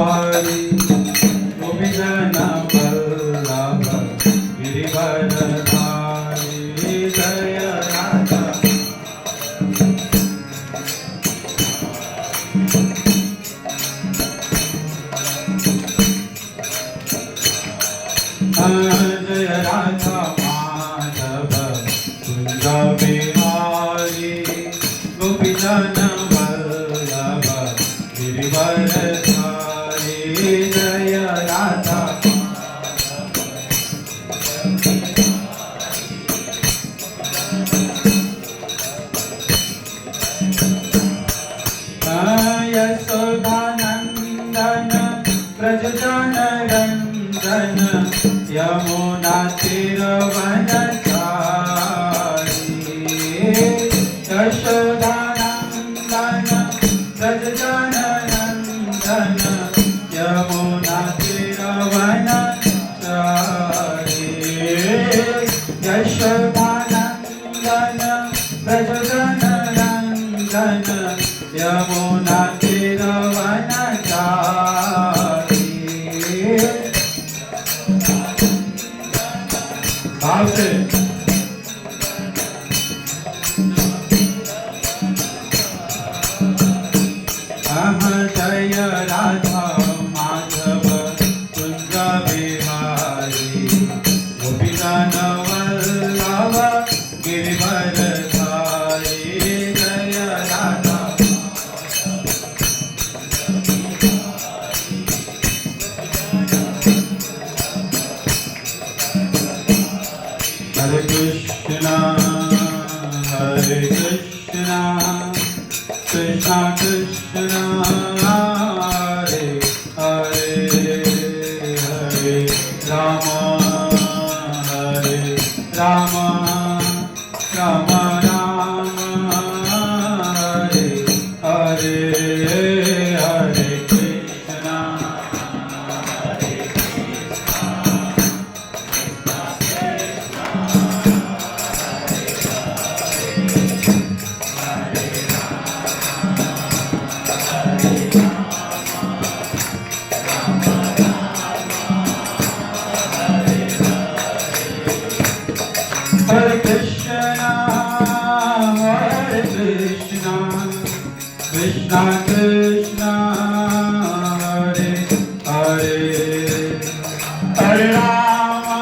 Hari Gopijana Vallabha Girivardhari Jaya Radha Jaya Radha Madhava Kunja Bihari Gopijana Vallabha Girivardhari Jaya Radha Yasodhanandana Brajajana Randana Yamuna Tiravanachari Yasodhanandana Brajajana Randana Yamuna Tiravanachari Yasodhanandana Brajajana Randana Yamuna Tiravanachari भाव से जय राधा माधव कुंज बिहारी गोपीजन वल्लभ गिरिवरधारी जय Radha Hare Krishna Krishna Krishna Hare Hare Hare Rama Rama Rama Rama Hare Hare Hare Krishna Hare Krishna, Krishna Krishna, Hare Hare, Hare Rama,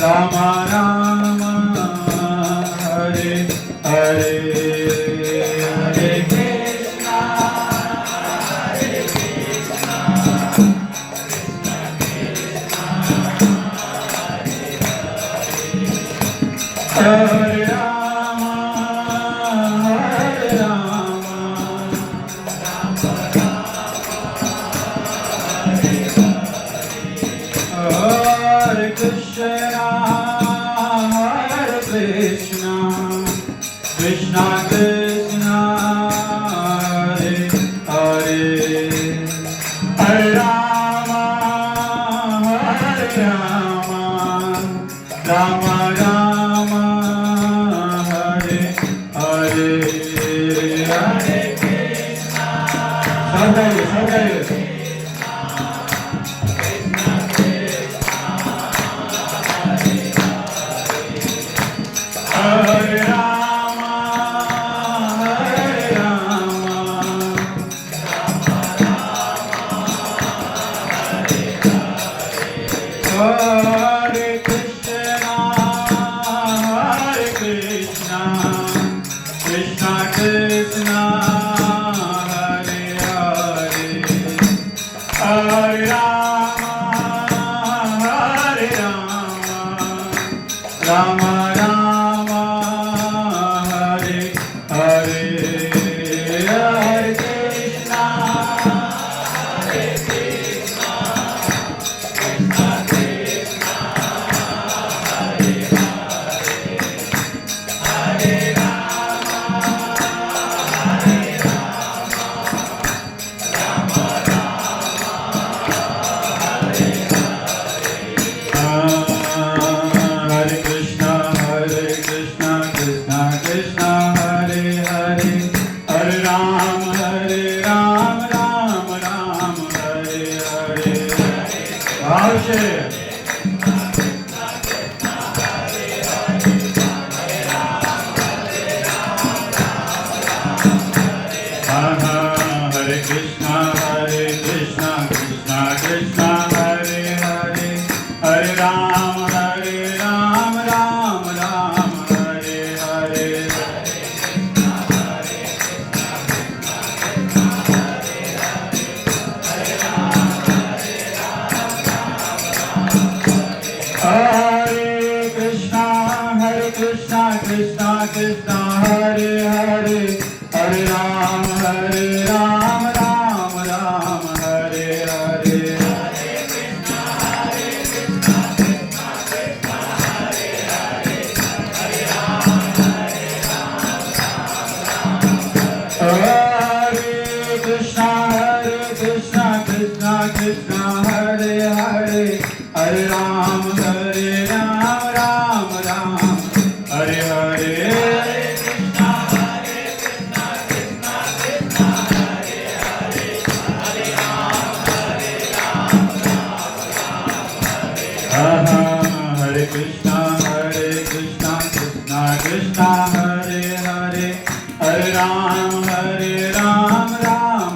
Rama Rama, Hare Hare, Hare Krishna, Hare Rama, Hare Rama, Hare Krishna, Hare Krishna, Krishna Krishna, Hare Hare, Hare Rama, Hare Rama, Rama Rama, Hare Hare, Hare Krishna. Hare Rama, Hare Rama, Hare Krishna, Hare Krishna, Krishna Krishna, Hare Hare, Ram Ram Ram Hare Hare भाव से हरे कृष्णा कृष्णा कृष्णा हरे हरे हरे राम राम राम हरे हरे कृष्णा कृष्णा हरे हरे हरे राम राम राम हरे हरे कृष्णा कृष्णा कृष्णा हरे हरे हरे राम राम हरे हरे हरे कृष्णा कृष्णा कृष्णा हरे हरे हरे राम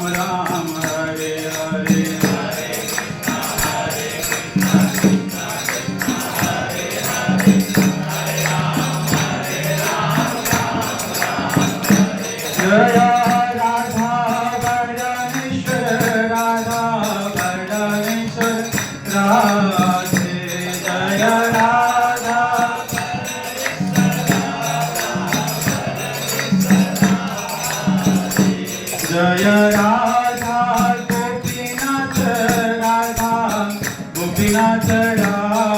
राम हरे हरे जय राधा बड़नेश्वर राधा बड़नेश्वर राधे जय राधा जय राधा गोपीनाथ राधे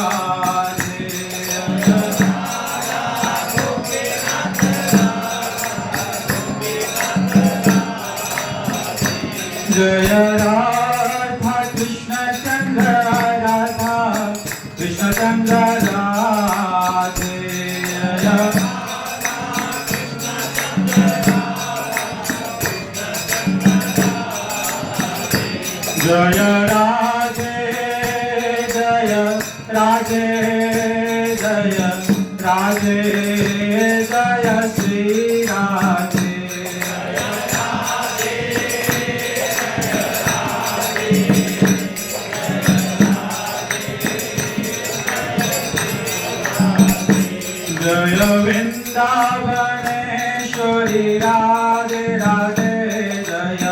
जय राधा कृष्ण चंद्र राधे जय राधे जय राधे जय राधे जय श्री राधे जय वृंदावनेश्वरी राधे राधे जय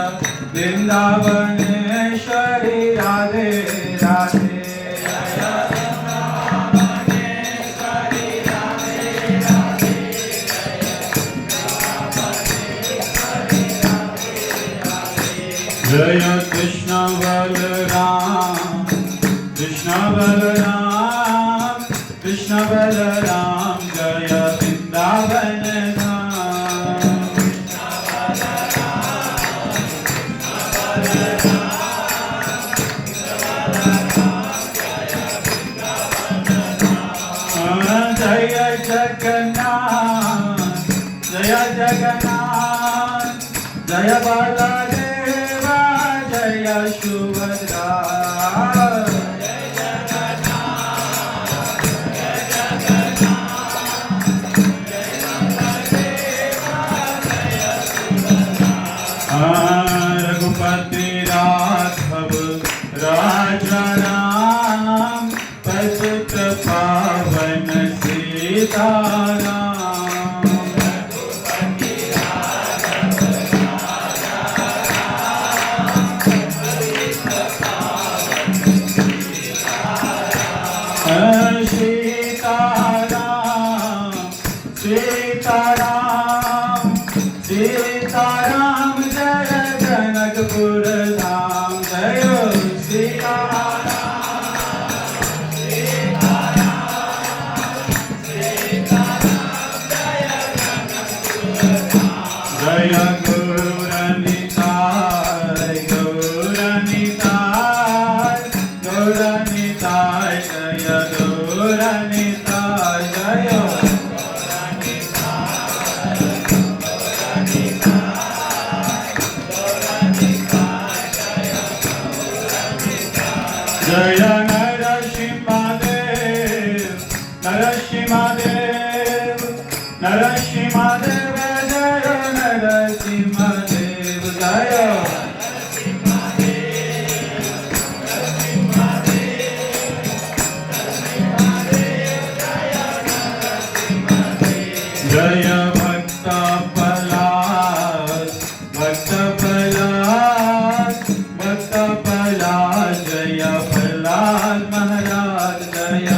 वृंदावनेश्वरी राधे राधे जय कृष्ण बलराम जय वृंदावन जय जगन्नाथ जय बलदेवा जय सुभद्रा रघुपति राघव राजा राम पतित पावन सीताराम सीताराम जय जनकपुर धाम जय सीताराम जय गौरनिताय जय गौरनिताय जय जय नरसिंहदेव नरसिंहदेव नरसिंहदेव जय नरसिंहदेव जय जय भक्त पलाश भक्त पलाश भक्त पलाश जय प्रहलाद महाराज जय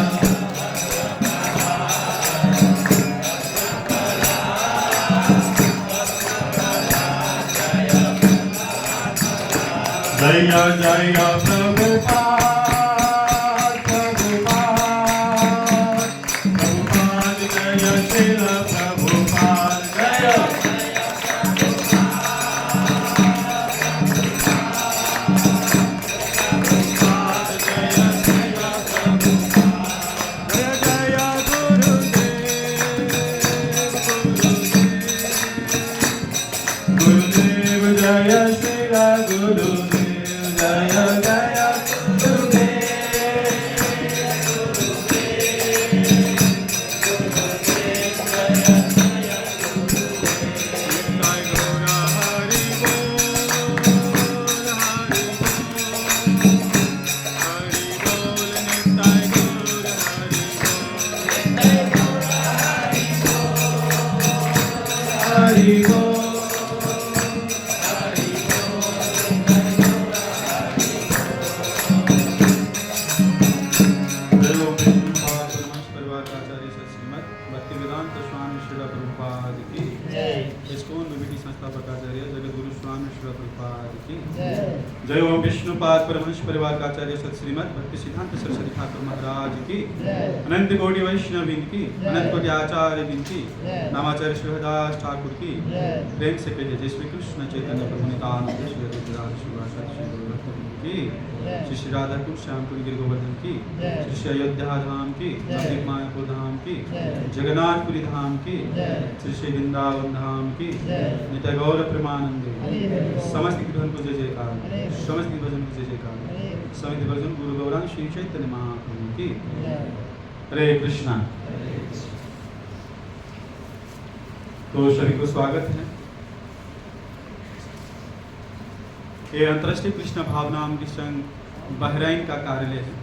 जय जय प्रभुपाद प्रभुपाद प्रभुपाद जय श्रील प्रभुपाद जय गुरुदेव जय श्रील गुरुदेव जय जय हरि बोल भक्तिवेदांत स्वामी श्रील प्रभुपाद की इस्कॉन कमेटी संस्थापकाचार्य जगत गुरु स्वामी श्रील प्रभुपाद की जय ओम विष्णुपाद परमहंस परिवार का आचार्य सत श्रीमद भक्ति सिद्धांत सरस्वती ठाकुर महाराज की अनंत कोटि वैष्णविन की अनंत कोटि आचार्य दिन की नामाचार्य श्रीहदास ठाकुर की प्रेम से कहिए जय श्री कृष्ण चैतन्य प्रभु नित्यानंद श्री अद्वैत श्रीवासादि श्री गौरभक्त की श्री श्री राधा कुंड श्यामपुरी गिरि गोवर्धन की श्री श्री अयोध्या धाम की नवदीप मायापुर धाम की जगन्नाथपुरी धाम की श्री श्री वृंदावन धाम की नित्य गौर प्रेमानंदे समस्त भजन को जय जयकार समस्त भजन को जय जयकार समस्त भजन गुरु गौरांग श्री चैतन्य महाप्रभु की हरे कृष्णा। तो सभी को स्वागत है। ये अंतर्राष्ट्रीय कृष्ण भावनामृत संघ बहरीन का कार्यालय है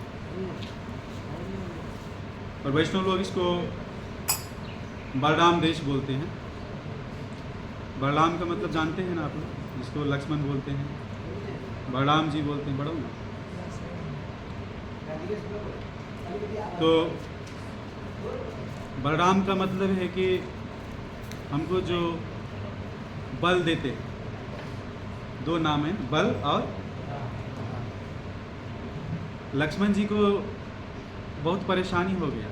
और वैष्णव लोग इसको बलराम देश बोलते हैं। बलराम का मतलब जानते हैं ना आप लोग, जिसको लक्ष्मण बोलते हैं, बलराम जी बोलते हैं, बड़ो ना। तो बलराम का मतलब है कि हमको जो बल देते, दो नाम है बल और लक्ष्मण जी को बहुत परेशानी हो गया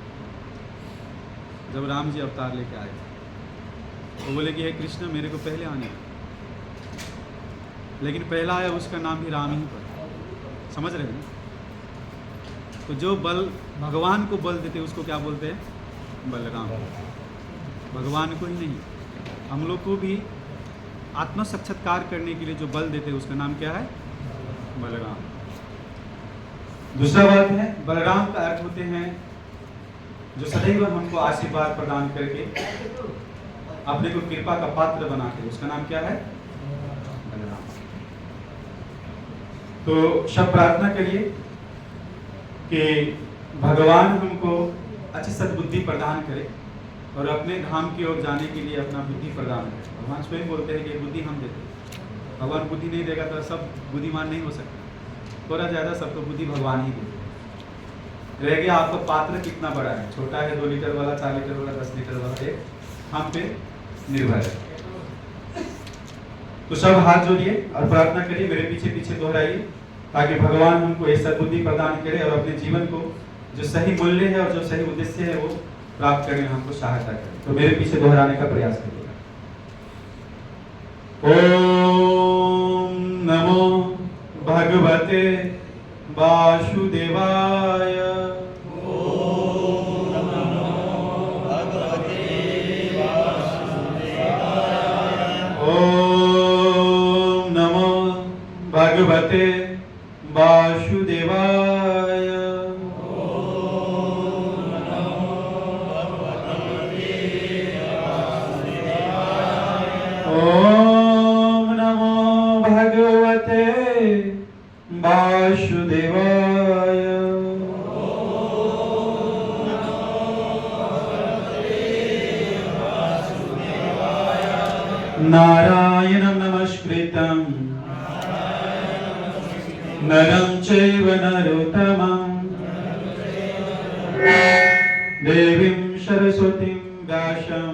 जब राम जी अवतार लेके आए। वो बोले कि हे कृष्ण मेरे को पहले आने दो, लेकिन पहला आया उसका नाम भी राम ही पड़ा। समझ रहे हैं? तो जो बल भगवान को बल देते उसको क्या बोलते हैं? बलराम। भगवान को ही नहीं, हम लोग को भी आत्म साक्षात्कार करने के लिए जो बल देते हैं उसका नाम क्या है? बलराम। दूसरा बात है बलराम का अर्थ होते हैं जो सदैव हमको आशीर्वाद प्रदान करके अपने को कृपा का पात्र बनाते, उसका नाम क्या है? बलराम। तो सब प्रार्थना करिए कि भगवान हमको अच्छी सद्बुद्धि प्रदान करे और अपने धाम की ओर जाने के लिए अपना बुद्धि प्रदान करे। भगवान स्वयं बोलते हैं कि बुद्धि हम देते हैं, भगवान बुद्धि नहीं देगा तो सब बुद्धिमान नहीं हो सकता, थोड़ा ज़्यादा सबको बुद्धि भगवान ही देते। रह गया आपका पात्र कितना बड़ा है, छोटा है 2 लीटर वाला, 4 लीटर वाला, 10 लीटर वाला, एक हम पे निर्भर है। तो सब हाथ जोड़िए और प्रार्थना करिए, मेरे पीछे पीछे दोहराइए, ताकि भगवान हमको ऐसा बुद्धि प्रदान करे और अपने जीवन को जो सही मूल्य है और जो सही उद्देश्य है वो प्राप्त करने में हमको सहायता करे। तो मेरे पीछे दोहराने का प्रयास करिएगा। ओम नमो भगवते वासुदेवाय। ओम नमो भगवते वासुदेवाय। ओम नमो भगवते वासुदेवाय। नारायणं नमस्कृतं नरं चैव नरोत्तमं देवीं सरस्वतीं व्यासं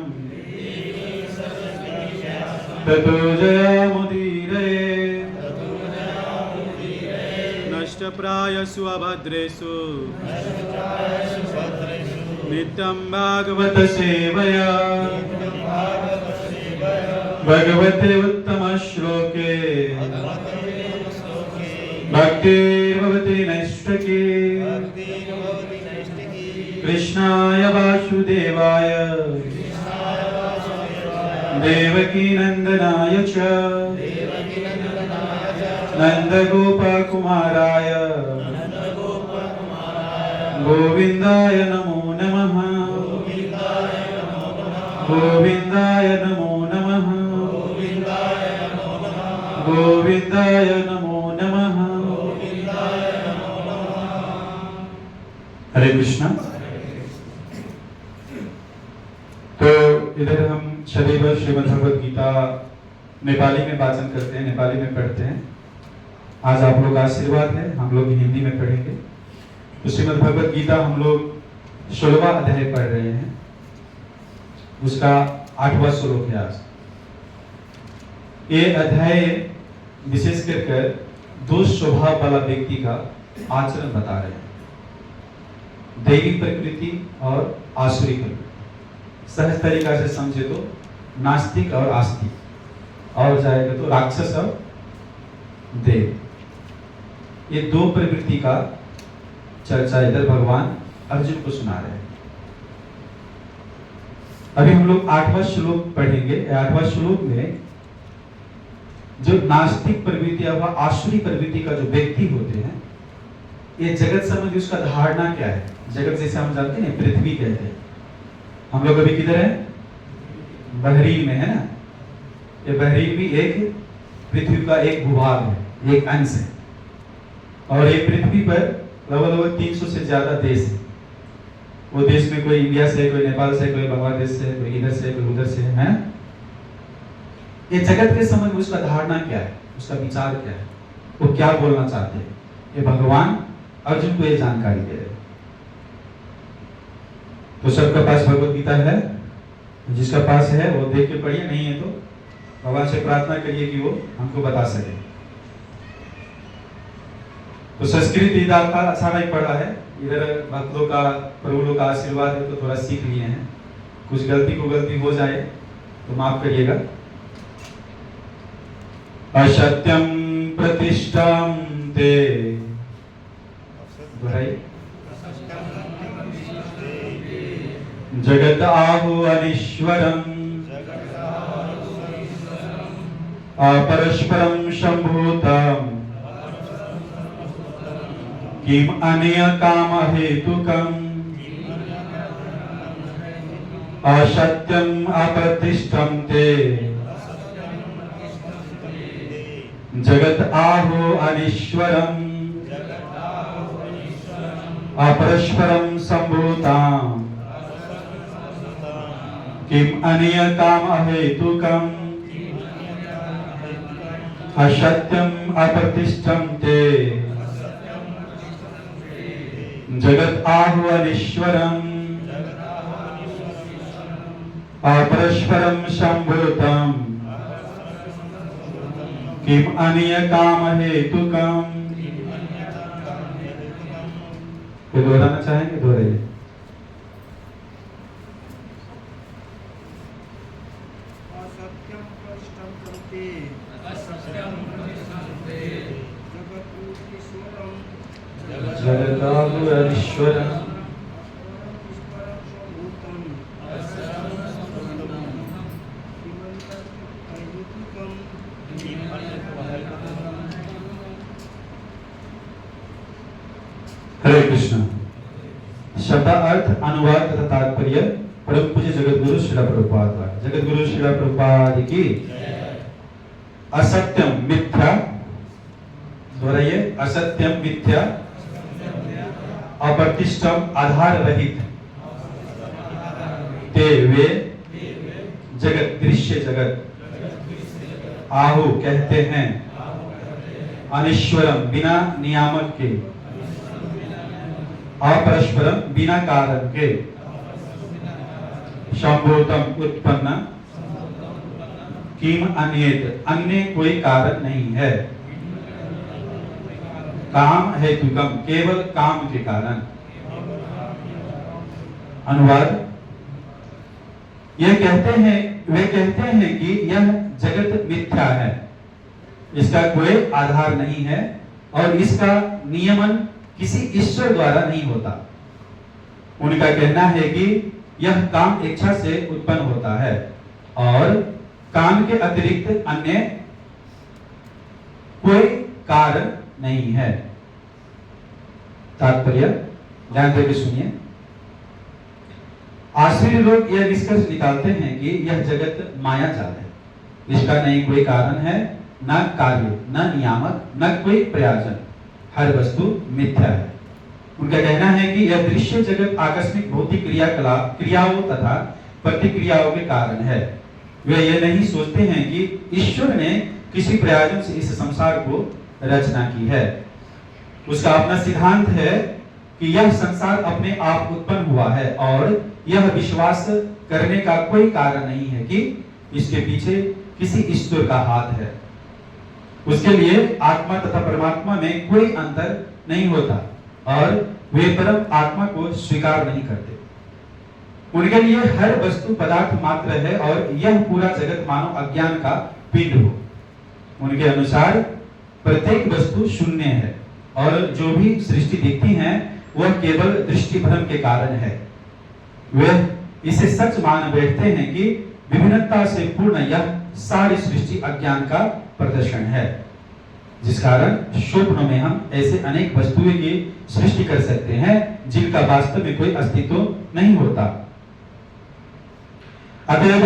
ततो जयमुदीरये नष्टप्रायसु अभद्रेषु नित्यं भागवत सेवया भगवते उत्तम श्लोके भक्तिर्भवति नैष्ठिकी कृष्णाय वासुदेवाय देवकी नंदनाय च नंदगोपकुमाराय गोविंदाय नमो नमः गोविंदाय नमो नमः गोविंदाय नमो नमः। हरे कृष्णा। तो इधर हम सदैव श्रीमद् भगवद गीता नेपाली में वाचन करते हैं, नेपाली में पढ़ते हैं। आज आप लोग आशीर्वाद है, हम लोग हिंदी में पढ़ेंगे। तो श्रीमद् भगवद गीता हम लोग 16वां अध्याय पढ़ रहे हैं, उसका 8वां श्लोक है आज। ये अध्याय विशेष कर दो स्वभाव वाला व्यक्ति का आचरण बता रहे हैं, दैवी प्रकृति और आसुरी प्रकृति। सहज तरीका से समझे तो नास्तिक और आस्तिक, और जाएगा तो राक्षस और देव। ये दो प्रवृत्ति का चर्चा इधर भगवान अर्जुन को सुना रहे हैं। अभी हम लोग 8वां श्लोक पढ़ेंगे। 8वां श्लोक में जो नास्तिक प्रवृत्ति या आसुरी प्रवृत्ति का जो व्यक्ति होते हैं, ये जगत संबंधी उसका धारणा क्या है। जगत जैसे हम जानते हैं पृथ्वी कहते हैं। हम लोग अभी किधर है? बहरीन में है ना। ये बहरीन भी एक पृथ्वी का एक भूभाग है, एक अंश है। और ये पृथ्वी पर लगभग 300 से ज्यादा देश है। वो देश में कोई इंडिया से, कोई नेपाल से, कोई बांग्लादेश से, कोई इधर से, कोई उधर से है। ये जगत के संबंध में उसका धारणा क्या है, उसका विचार क्या है, वो क्या बोलना चाहते हैं, ये भगवान अर्जुन को ये जानकारी दे रहे हैं। तो सबके पास भगवत गीता है, जिसका पास है वो देख के पढ़िए, नहीं है तो भगवान से प्रार्थना करिए कि वो हमको बता सके। तो संस्कृत इधर का अच्छा नहीं पढ़ा है, इधर भक्तों का, प्रभु लोग का आशीर्वाद है तो थोड़ा सीख लिए हैं। कुछ गलती हो जाए तो माफ करिएगा। असत्यम प्रतिष्ठम ते, जगत आहु अनीश्वरम अपरस्परम संभूतम किम अनय काम हेतुकम असत्यम अप्रतिष्ठम ते जगत आहु अनीश्वरम अपरस्परम संभूताम किम अनय काम हेतुकम असत्यम अप्रतिष्ठम ते जगत आहु अनीश्वरम अपरस्परम संभूतम किम अनय काम हेतुकम। ये दोहराना चाहेंगे? दोहराइए। जगताहु अनीश्वरम हरे कृष्ण। शब्दार्थ, अनुवाद तथा तात्पर्य परम पूज्य जगत गुरु श्रील प्रभुपाद द्वारा। जगत गुरु श्रील प्रभुपाद की। असत्यम मिथ्या, दोहराइए, असत्यम मिथ्या, अप्रतिष्ठम आधार रहित, ते वे जगत, दृश्य जगत, आहु कहते हैं अनिश्वरम बिना नियामक के, अपरस्परम बिना कारण के, संभूतम उत्पन्न, किम अन्येत अन्य कोई कारण नहीं है, काम हेतुकम केवल काम के कारण। अनुवाद, वे कहते हैं कि यह जगत मिथ्या है, इसका कोई आधार नहीं है और इसका नियमन किसी ईश्वर द्वारा नहीं होता। उनका कहना है कि यह काम इच्छा से उत्पन्न होता है और काम के अतिरिक्त अन्य कोई कारण नहीं है। तात्पर्य ध्यान देकर सुनिए। आश्चर्य लोग यह निष्कर्ष निकालते हैं कि यह जगत माया जाल है, इसका नहीं कोई कारण है, न कार्य, न नियामक, न कोई प्रयोजन, हर वस्तु मिथ्या है। उनका कहना है कि यह दृश्य जगत आकस्मिक भौतिक क्रियाओं तथा प्रतिक्रियाओं के कारण है। वे यह नहीं सोचते हैं कि ईश्वर ने किसी प्रयोजन से इस संसार को रचना की है। उसका अपना सिद्धांत है कि यह संसार अपने आप उत्पन्न हुआ है और यह विश्वास करने का कोई कारण नहीं है कि इसके पीछे किसी ईश्वर का हाथ है। उसके लिए आत्मा तथा परमात्मा में कोई अंतर नहीं होता और वे परम आत्मा को स्वीकार नहीं करते। उनके लिए हर वस्तु पदार्थ मात्र है और यह पूरा जगत मानो अज्ञान का पिंड हो। उनके अनुसार प्रत्येक वस्तु शून्य है और जो भी सृष्टि दिखती है वह केवल दृष्टि भ्रम के कारण है। वे इसे सच मान बैठते हैं कि विभिन्नता से पूर्ण यह सारी सृष्टि अज्ञान का प्रदर्शन है, जिस कारण स्वप्न में हम ऐसे अनेक वस्तुएं की सृष्टि कर सकते हैं जिनका वास्तव में कोई अस्तित्व नहीं होता। अतएव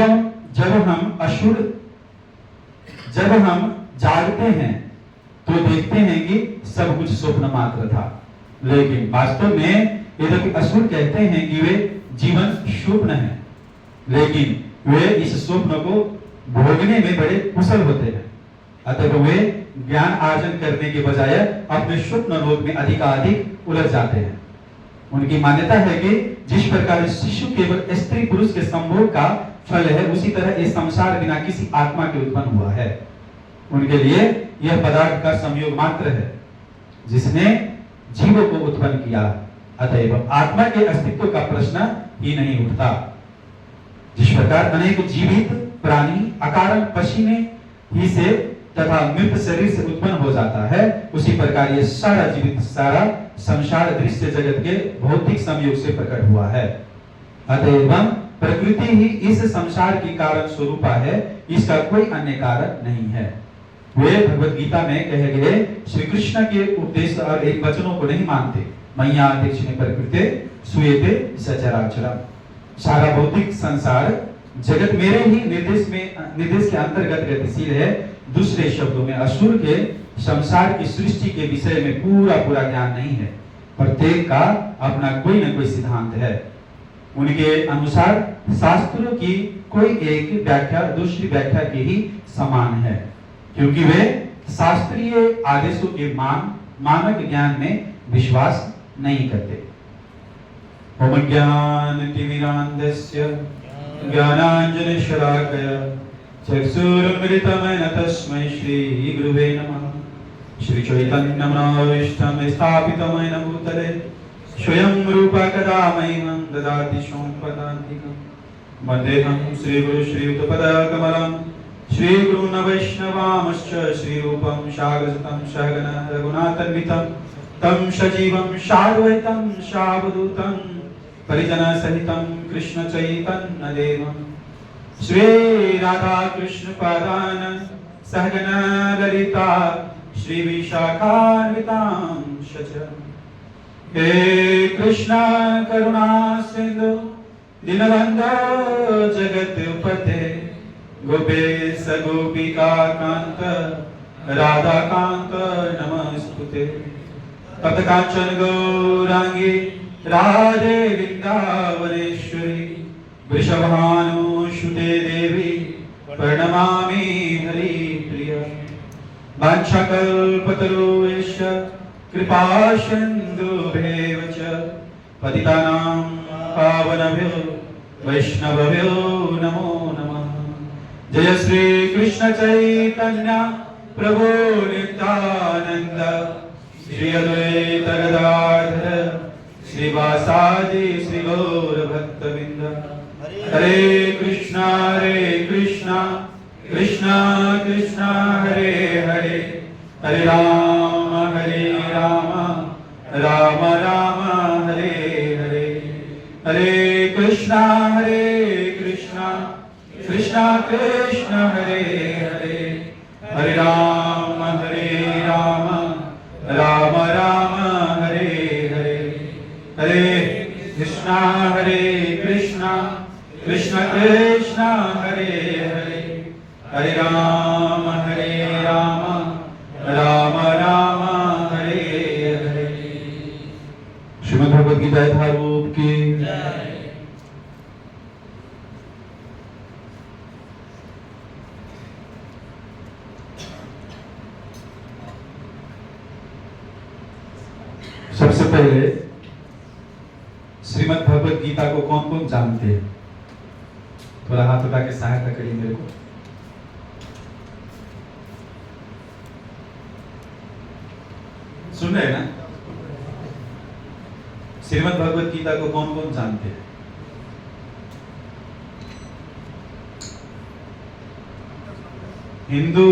जब हम जागते हैं तो देखते हैं कि सब कुछ स्वप्न मात्र था, लेकिन वास्तव में यद्यपि असुर कहते हैं कि वे जीवन स्वप्न है, लेकिन वे इस स्वप्न को भोगने में बड़े कुशल होते हैं। अतः वे ज्ञान अर्जन करने के बजाय अपने स्वप्न लोक में अधिकाधिक उलझ जाते हैं। उनकी मान्यता है कि जिस प्रकार शिशु केवल स्त्री पुरुष के संभोग का फल है, उसी तरह ये संसार बिना किसी आत्मा के उत्पन्न हुआ है। उनके लिए यह पदार्थ का संयोग मात्र है जिसने जीवों को उत्पन्न किया। अतएव आत्मा के अस्तित्व का प्रश्न ही नहीं उठता। जिस प्रकार अनेक जीवित प्राणी अकारण पसीने ही से तथा मृत शरीर से उत्पन्न हो जाता है, उसी प्रकार ये सारा जीवित सारा संसार दृश्य जगत के भौतिक संयोग से प्रकट हुआ है। अतएव प्रकृति ही इस संसार की कारण स्वरूपा है, इसका कोई अन्य कारण नहीं है। वे भगवत गीता में कहे गए श्री कृष्ण के उपदेश और एक वचनों को नहीं मानते। मय्या अध्यक्षिणे प्रकृते सुयेते सचराचरम। सारा भौतिक संसार जगत मेरे ही निर्देश के अंतर्गत गतिशील है। दूसरे शब्दों में असुर के संसार की सृष्टि के विषय में पूरा ज्ञान नहीं है। प्रत्येक का अपना कोई न कोई सिद्धांत है। उनके अनुसार शास्त्रों की कोई एक व्याख्या दूसरी व्याख्या के ही समान है, क्योंकि वे शास्त्रीय आदेशों के मानक ज्ञान में विश्वास नहीं करते। ओम ज्ञानतिमिरान्धस्य ज्ञानाञ्जनशलाकया चक्षुरुन्मिलितमेन तस्मै श्रीगुरुवे नमः। श्रीचैतन्यमनोभीष्टं स्थापितमेन भूतले स्वयं रूपा कदा मह्यं ददाति सम्पदान्तिकं। वन्देऽहं श्रीगुरु श्रीयुतपदकमलं श्रीगुरून् वैष्णवांश्च श्रीरूपं साग्रजातं सहगण रघुनाथान्वितं तं सजीवं साद्वैतं सावधूतं परिजनसहितं कृष्ण चैतन्यदेवं श्री राधा कृष्ण पादान् सहगण ललिता श्री विशाखान्वितां सच। हे कृष्ण करुणा सिंधु दीनबन्धो जगत्पते गोपेश गोपिका कांत राधा कांत नमस्तुते। तप्त कांचन गौरांगी राधे वृंदावनेश्वरी वृषभानुसुते देवी प्रणमामि हरिप्रिये। वाञ्छाकल्पतरुश्च कृपा सिन्धुभ्येव च पतितानां पावनेभ्यो वैष्णवेभ्यो नमो नमः। जय श्री कृष्ण चैतन्य प्रभु नित्यानंद श्री अद्वैत गदाधर श्रीवासादि श्री गौर भक्तवृंद। हरे कृष्णा कृष्णा कृष्णा हरे हरे, हरे राम राम राम हरे हरे। हरे कृष्णा कृष्णा कृष्णा हरे हरे, हरे राम राम राम हरे हरे। हरे कृष्णा कृष्णा कृष्णा हरे हरे, हरे राम राम राम हरे हरे। श्रीमद् भगवद गीता यथारूप की। सबसे पहले श्रीमद् भगवद गीता को कौन कौन जानते हैं? थोड़ा हाथ उठा के सहायता करिए मेरे को। सुन रहे हैं ना? श्रीमद् भगवद गीता को कौन कौन जानते हैं? हिंदू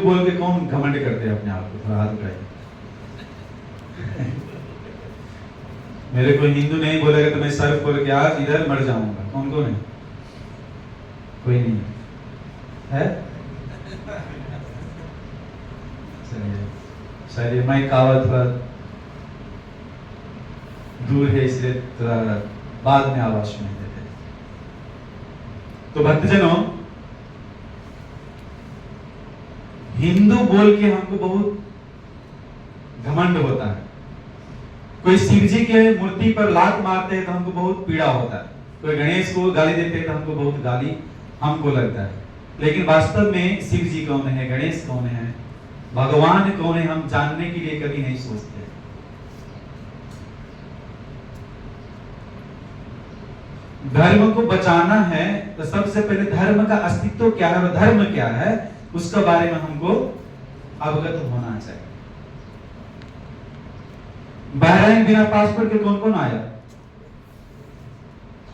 बोल के कौन घमंड करते हैं अपने आप को? थोड़ा हाथ उठाइए। मेरे को हिंदू नहीं बोलेगा तो मैं सर फोड़ के आज इधर मर जाऊंगा। कौन कौन है? कोई नहीं है? चलिए मैं कहावत थोड़ा दूर है इसलिए थोड़ा बाद में आवाज सुनाई देते। तो भक्तजनों, हिंदू बोल के हमको बहुत घमंड होता है। कोई शिव जी के मूर्ति पर लात मारते हैं तो हमको बहुत पीड़ा होता है। कोई गणेश को गाली देते हैं तो हमको बहुत गाली हमको लगता है। लेकिन वास्तव में शिव जी कौन है, गणेश कौन है, भगवान कौन है, हम जानने के लिए कभी नहीं सोचते। धर्म को बचाना है तो सबसे पहले धर्म का अस्तित्व क्या है, धर्म क्या है, उसके बारे में हमको अवगत होना चाहिए। बहरीन बिना पासपोर्ट के कौन कौन आया?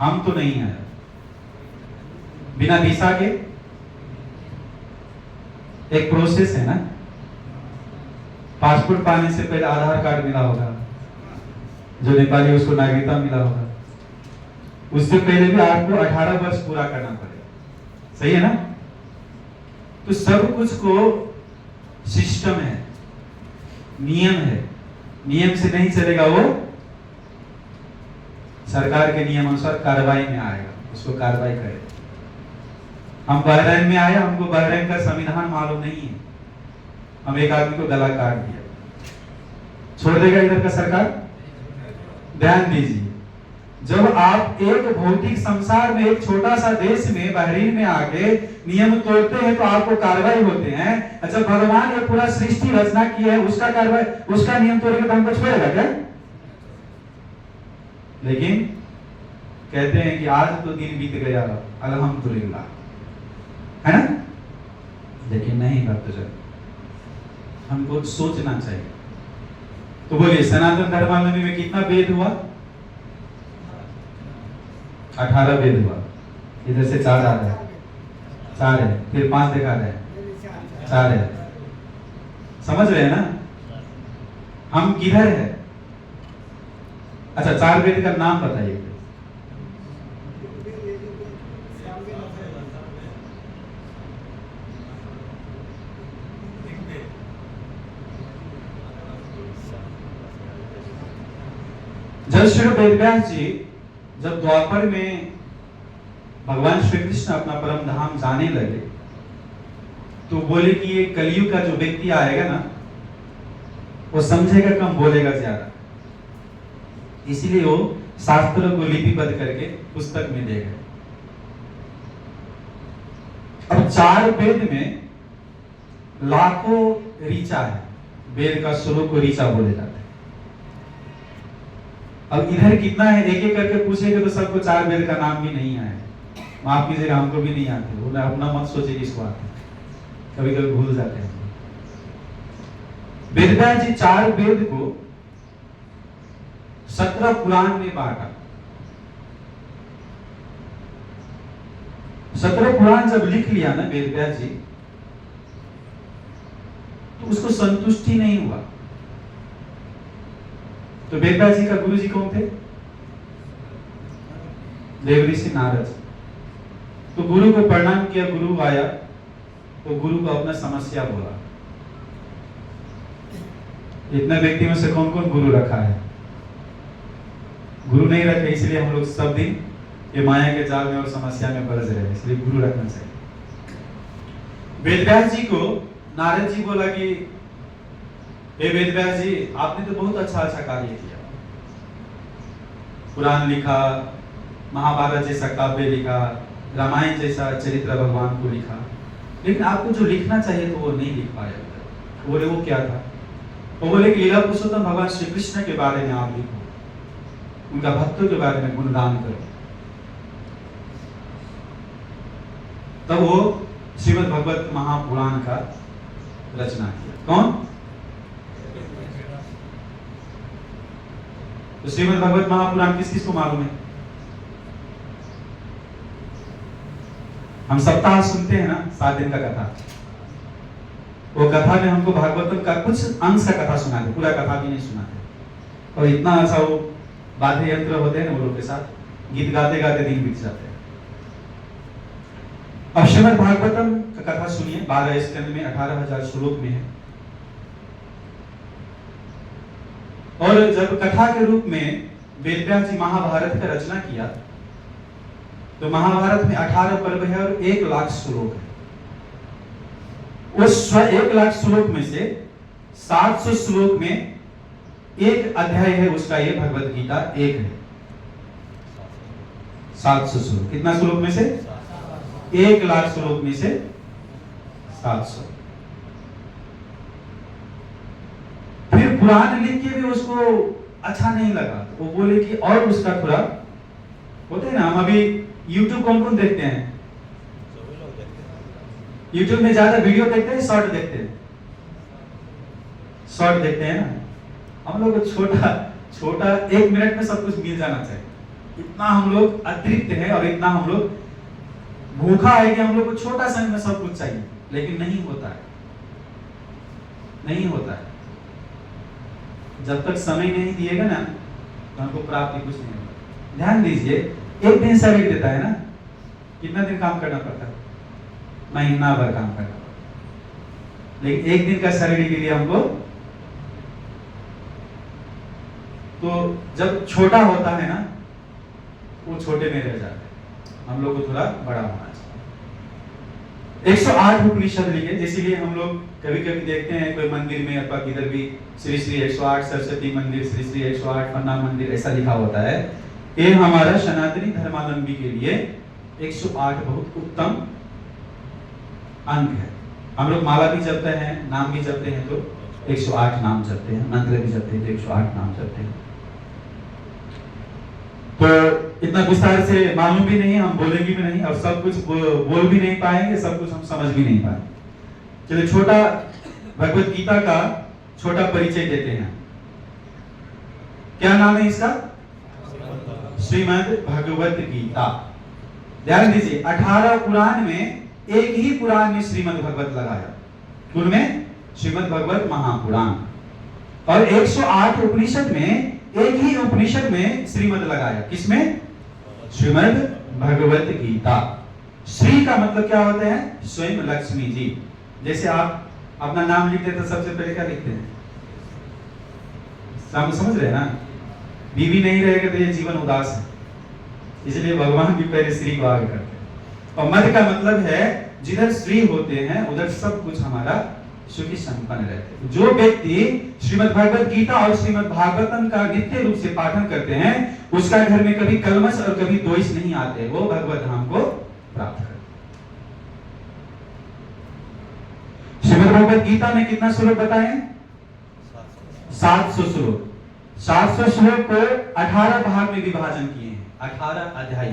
हम तो नहीं आया। बिना वीसा के एक प्रोसेस है ना। पासपोर्ट पाने से पहले आधार कार्ड मिला होगा, जो नेपाली उसको नागरिकता मिला होगा। उससे पहले भी आपको 18 वर्ष पूरा करना पड़ेगा। सही है ना? तो सब कुछ को सिस्टम है, नियम है। नियम से नहीं चलेगा वो सरकार के नियम अनुसार कार्रवाई में आएगा, उसको कार्रवाई करे। हम बहरीन में आए, हमको बहरीन का संविधान मालूम नहीं है, हम एक आदमी को गला काट दिया, छोड़ देगा इधर का सरकार? ध्यान दीजिए, जब आप एक भौतिक संसार में एक छोटा सा देश में बहरीन में आके नियम तोड़ते हैं तो आपको कार्रवाई होते हैं। अच्छा, भगवान ये पूरा सृष्टि रचना की है, उसका कार्रवाई, उसका नियम तोड़ेगा तो हमको छोड़ेगा क्या? लेकिन कहते हैं कि आज तो दिन बीत गया, अल्हम्दुलिल्लाह, है ना? लेकिन नहीं भक्तजन, हमको सोचना चाहिए। तो बोलिए, सनातन धर्मावलंबी में कितना वेद हुआ? 18 वेद हुआ। इधर से 4 आ रहा है, 4 है, फिर 5 दिखा रहे हैं, 4 है। समझ रहे हैं ना? हम किधर है? अच्छा, 4 वेद का नाम बताइए। जब श्री वेदव्यास जी जब द्वापर में भगवान श्री कृष्ण अपना परम धाम जाने लगे तो बोले कि ये कलयुग का जो व्यक्ति आएगा ना, वो समझेगा कम, बोलेगा ज्यादा। इसलिए वो शास्त्रों को लिपिबद्ध करके पुस्तक में दे गए। अब 4 वेद में लाखों ऋचा है, वेद का श्लोक को ऋचा बोले जाते हैं। अब इधर कितना है एक एक करके पूछेंगे तो सबको 4 वेद का नाम भी नहीं आए, माफ कीजिएगा हमको भी नहीं आते, वो अपना मत सोचे किसको आते, कभी कभी भूल जाते हैं। वेदव्यास जी 4 वेद को 17 पुराण में बांटा। 17 पुराण जब लिख लिया ना वेदव्यास जी, तो उसको संतुष्टि नहीं हुआ। तो वेदव्यास जी का गुरु जी कौन थे? देवऋषि नारद। तो गुरु को प्रणाम किया, गुरु आया तो गुरु को अपना समस्या बोला। इतने व्यक्ति में से कौन कौन गुरु रखा है? गुरु नहीं रखे, इसलिए हम लोग सब दिन ये माया के जाल में और समस्या में बरस रहे हैं, इसलिए गुरु रखना चाहिए। वेदव्यास जी को नारद जी बोला कि हे वेदव्यास जी, आपने तो बहुत अच्छा कार्य किया, पुराण लिखा, महाभारत जैसा काव्य लिखा, रामायण जैसा चरित्र भगवान को लिखा, लेकिन आपको जो लिखना चाहिए तो वो नहीं लिख पाया। बोले वो क्या था? वो बोले कि लीला पुरुषोत्तम भगवान श्री कृष्ण के बारे में आप लिखो, उनका भक्तों के बारे में गुणगान करो। तब वो श्रीमद् भगवत महापुराण का रचना किया। कौन? तो श्रीमद् भगवत महापुराण किस किस को मालूम है? हम सप्ताह सुनते हैं ना, 7 दिन का कथा। वो कथा में हमको भागवतम का कुछ अंश का कथा सुनाते, पूरा कथा भी नहीं सुनाते। और इतना अच्छा वो वाद्य यंत्र होते हैं ना, वो लोग के साथ गीत गाते गाते दिन बीत जाते हैं। अब श्रीमद् भागवतम का कथा सुनिए, 12 स्कंद में 18,000 श्लोक में है। और जब कथा के रूप में वेदव्यास जी महाभारत का रचना किया, तो महाभारत में 18 पर्व है और 1 लाख श्लोक है। उस 1 लाख श्लोक में से 700 श्लोक में एक अध्याय है उसका, ये भगवत गीता एक है। 700 श्लोक, कितना श्लोक में से? 1 लाख श्लोक में से 700। फिर पुराण लिख के भी उसको अच्छा नहीं लगा, वो बोले कि और उसका थोड़ा होते हैं ना। हम अभी YouTube कौन कौन देखते हैं? YouTube में ज्यादा वीडियो देखते हैं, शॉर्ट देखते हैं? शॉर्ट देखते हैं ना। हम लोग को छोटा 1 मिनट में सब कुछ मिल जाना चाहिए, इतना हम लोग अतिरिक्त है और इतना हम लोग भूखा है कि हम लोग को छोटा समय में सब कुछ चाहिए, लेकिन नहीं होता है, नहीं होता है। जब तक समय नहीं दिएगा ना तो हमको प्राप्ति कुछ नहीं होगा। ध्यान दीजिए, 1 दिन शरीर देता है ना, कितना दिन काम करना पड़ता है? महीना भर काम करना पड़ता है। लेकिन 1 दिन का शरीर के लिए हमको, तो जब छोटा होता है ना वो छोटे में रह जाता है, हम लोग को थोड़ा बड़ा होना चाहिए। 108 उपनिषद लिखे, इसीलिए हम लोग कभी कभी देखते हैं कोई मंदिर में अथवा किधर भी श्री श्री 108 सरस्वती मंदिर, श्री श्री 108 पन्ना मंदिर ऐसा लिखा होता है। ये हमारा सनातनी धर्मावलंबी के लिए 108 बहुत उत्तम अंक है। हम लोग माला भी जपते हैं, नाम भी जपते हैं तो 108 नाम जपते हैं, मंत्र भी जपते हैं तो 108 नाम जपते हैं। तो इतना विस्तार से मालूम भी नहीं, हम बोलेंगे भी नहीं, और सब कुछ बोल भी नहीं पाएंगे, सब कुछ हम समझ भी नहीं पाएंगे। चलिए छोटा भगवत गीता का छोटा परिचय देते हैं। क्या नाम है इसका? श्रीमद् भगवत गीता। ध्यान दीजिए, 18 पुराण में एक ही पुराण में श्रीमद् भगवत लगाया, उनमें श्रीमद् भगवत महापुराण, और 108 उपनिषद में एक ही उपनिषद में श्रीमद् लगाया। किसमें? श्रीमद् भगवत गीता। श्री का मतलब क्या होते हैं? स्वयं लक्ष्मी जी। जैसे आप अपना नाम लिखते तो सबसे पहले क्या लिखते हैं? समझ रहे हैं ना? बीवी नहीं रहेगा तो ये जीवन उदास है, इसलिए भगवान भी पहले श्री को आगे करते हैं। और मध्य का मतलब है जिधर श्री होते हैं उधर सब कुछ हमारा सुखी संपन्न रहते हैं। जो व्यक्ति श्रीमद् भगवत गीता और श्रीमद् भागवतम का नित्य रूप से पाठन करते हैं, उसका घर में कभी कलमश और कभी द्वेष नहीं आते, वो भगवत धाम को प्राप्त करते हैं। श्रीमद् भगवत गीता में कितना श्लोक बताए? 700 श्लोक। 700 श्लोक को 18 भाग में विभाजन किए हैं, 18 अध्याय।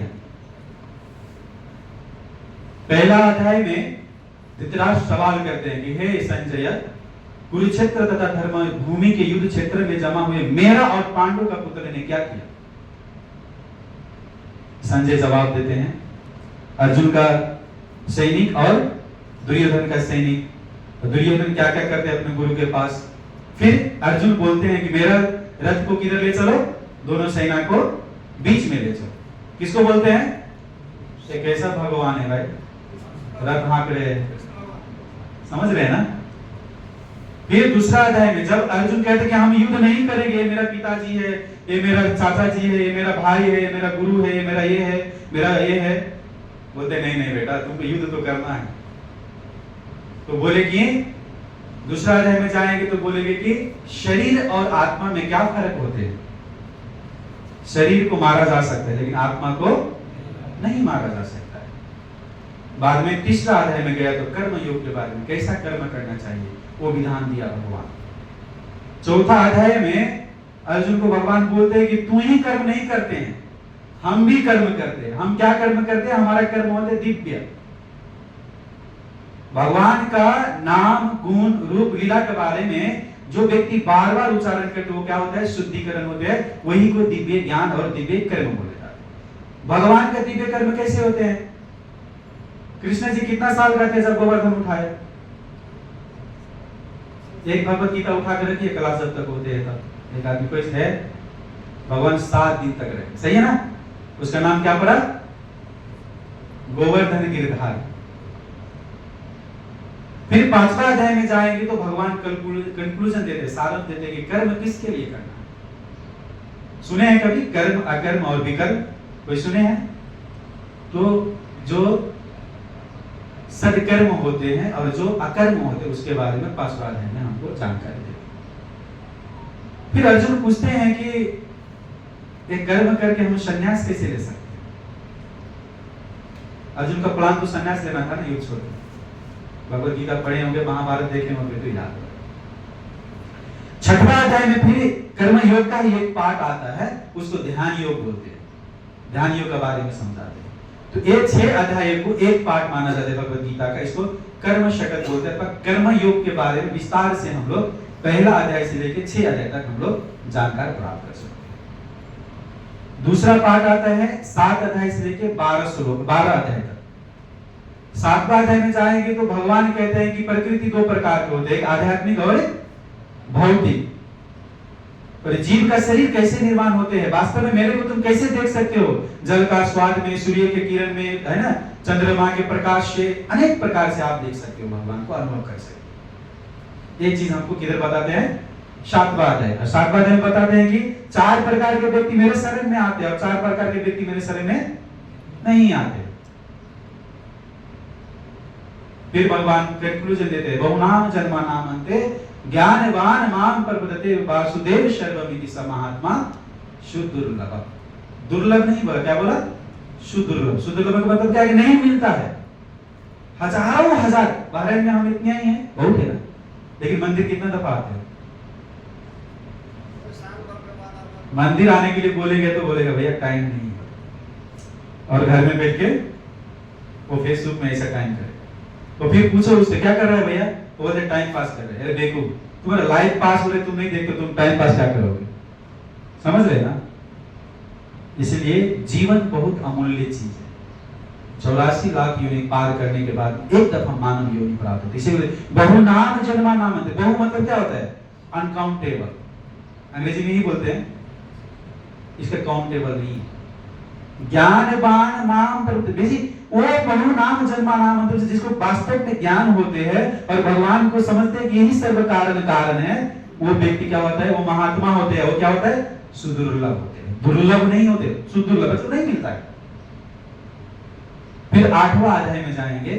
पहला अध्याय में धृतराष्ट्र सवाल करते हैं कि हे संजय, कुरुक्षेत्र तथा धर्म भूमि के युद्ध क्षेत्र में जमा हुए मेरा और पांडु का पुत्र ने क्या किया? संजय जवाब देते हैं, अर्जुन का सैनिक और दुर्योधन का सैनिक। तो दुर्योधन क्या क्या करते हैं अपने गुरु के पास। फिर अर्जुन बोलते हैं कि मेरा रथ को किधर ले चलो, दोनों सेना को बीच में ले चलो। किसको बोलते हैं? एक ऐसा भगवान है भाई, रथ हाँक रहे हैं, समझ रहे हैं ना। फिर दूसरा अध्याय में जब अर्जुन कहते कि हम युद्ध नहीं करेंगे, ये मेरा पिताजी है, ये मेरा चाचा जी है, ये मेरा भाई है, ये मेरा गुरु है, ये मेरा ये है, मेरा ये है, बोलते नहीं नहीं बेटा तुमको युद्ध तो करना है। तो बोले कि दूसरा अध्याय में जाएंगे तो बोलेंगे कि शरीर और आत्मा में क्या फर्क होते हैं। शरीर को मारा जा सकता है लेकिन आत्मा को नहीं मारा जा सकता है। बाद में तीसरा अध्याय में गया तो कर्म योग के बारे में, कैसा कर्म करना चाहिए वो विधान दिया भगवान। चौथा अध्याय में अर्जुन को भगवान बोलते हैं कि तू ही कर्म नहीं करते हैं, हम भी कर्म करते हैं। हम क्या कर्म करते हैं? हमारा कर्म होते दिव्य। भगवान का नाम गुण रूप लीला के बारे में जो व्यक्ति बार बार उच्चारण करते वो क्या होता है? शुद्धिकरण होते हैं। वही को दिव्य ज्ञान और दिव्य कर्म बोले जाते हैं। भगवान के दिव्य कर्म कैसे होते हैं? कृष्ण जी कितना साल रहते जब गोवर्धन उठाए? एक भगवत गीता उठा कर रखिए, क्लास जब तक होते हैं तब। एक आदमी कोई है, भगवान 7 दिन तक रहे, सही है ना। उसका नाम क्या पड़ा? गोवर्धन गिरधार। फिर 5वां अध्याय में जाएंगे तो भगवान कंक्लूजन देते, सारांश देते कि कर्म किसके लिए करना है। सुने हैं कभी कर्म, अकर्म और विकर्म? कोई सुने हैं? तो जो सदकर्म होते हैं और जो अकर्म होते हैं उसके बारे में 5वां अध्याय में हमको जानकारी देते। फिर अर्जुन पूछते हैं कि एक कर्म करके हम संन्यास कैसे ले सकते हैं? अर्जुन का प्लान तो संन्यास लेना था ना, युद्ध छोड़। भगवत गीता पढ़े होंगे, महाभारत देखे होंगे तो याद होगा। 6वां अध्याय में फिर कर्म योग का ही एक पार्ट आता है, उसको ध्यान योग बोलते हैं। ध्यान योग के बारे में समझाते हैं। तो ये 6 अध्याय को एक पार्ट माना जाता है भगवत गीता का। इसको कर्म षटक बोलते हैं। पर कर्म योग के बारे में विस्तार से हम लोग पहला अध्याय से लेकर 6 अध्याय तक हम लोग जानकारी प्राप्त कर सकते हैं। दूसरा पार्ट आता है 7 अध्याय से लेकर 12 अध्याय तक। 7वां अध्याय में जाएंगे तो भगवान कहते हैं कि प्रकृति 2 प्रकार के होते हैं, एक आध्यात्मिक और भौतिक। और जीव का शरीर कैसे निर्माण होते हैं, वास्तव में मेरे को तुम कैसे देख सकते हो? जल का स्वाद में, सूर्य के किरण में, है ना, चंद्रमा के प्रकाश से, अनेक प्रकार से आप देख सकते हो, भगवान को अनुभव कर सकते हो। एक चीज हमको किधर बताते हैं? 7वां अध्याय। 7वां अध्याय में बताते हैं कि 4 प्रकार के व्यक्ति मेरे शरीर में आते हैं और 4 प्रकार के व्यक्ति मेरे शरीर में नहीं आते। फिर भगवान कंक्लूजन देते हैं, बहुनाम जन्मानाम अन्ते ज्ञानवान माम प्रपद्यते वासुदेव सर्वमिति स महात्मा सुदुर्लभ। दुर्लभ नहीं बोला, क्या बोला? सुदुर्लभ। सुदुर्लभ का मतलब क्या है? नहीं मिलता है। हजारों हजार, भारत में हम इतने ही हैं, बहुत है ना, लेकिन मंदिर कितना दफा आते हैं? मंदिर आने के लिए बोलेंगे तो बोलेगा भैया टाइम नहीं है, और घर में बैठ के वो फेसबुक में ऐसा टाइम करे। तो फिर पूछो उससे क्या कर रहा है भैया? वो बोलते टाइम पास कर रहे हैं। अरे देखो तुम्हारा लाइफ पास हो रहे, तुम नहीं देखते, तुम टाइम पास क्या करोगे? समझ रहे ना। इसलिए जीवन बहुत अमूल्य चीज है। 84 लाख योनि पार करने के बाद एक दफा मानव योनि प्राप्त होती है। इसीलिए बहुनाम जन्मा नाम। बहु मतलब क्या होता है? अनकाउंटेबल। अंग्रेजी में ही बोलते हैं, इसका काउंटेबल नहीं है। ज्ञानवान माम प्रपद्यते, वो बहु नाम जन्मा नाम मतलब जिसको वास्तव में ज्ञान होते हैं और भगवान को समझते हैं कि यही सर्व कारण है, वो व्यक्ति क्या होता है? वो महात्मा होते हैं। वो क्या होता है? सुदुर्लभ होते हैं। दुर्लभ नहीं होते, सुदुर्लभ तो नहीं मिलता है। फिर 8वां अध्याय में जाएंगे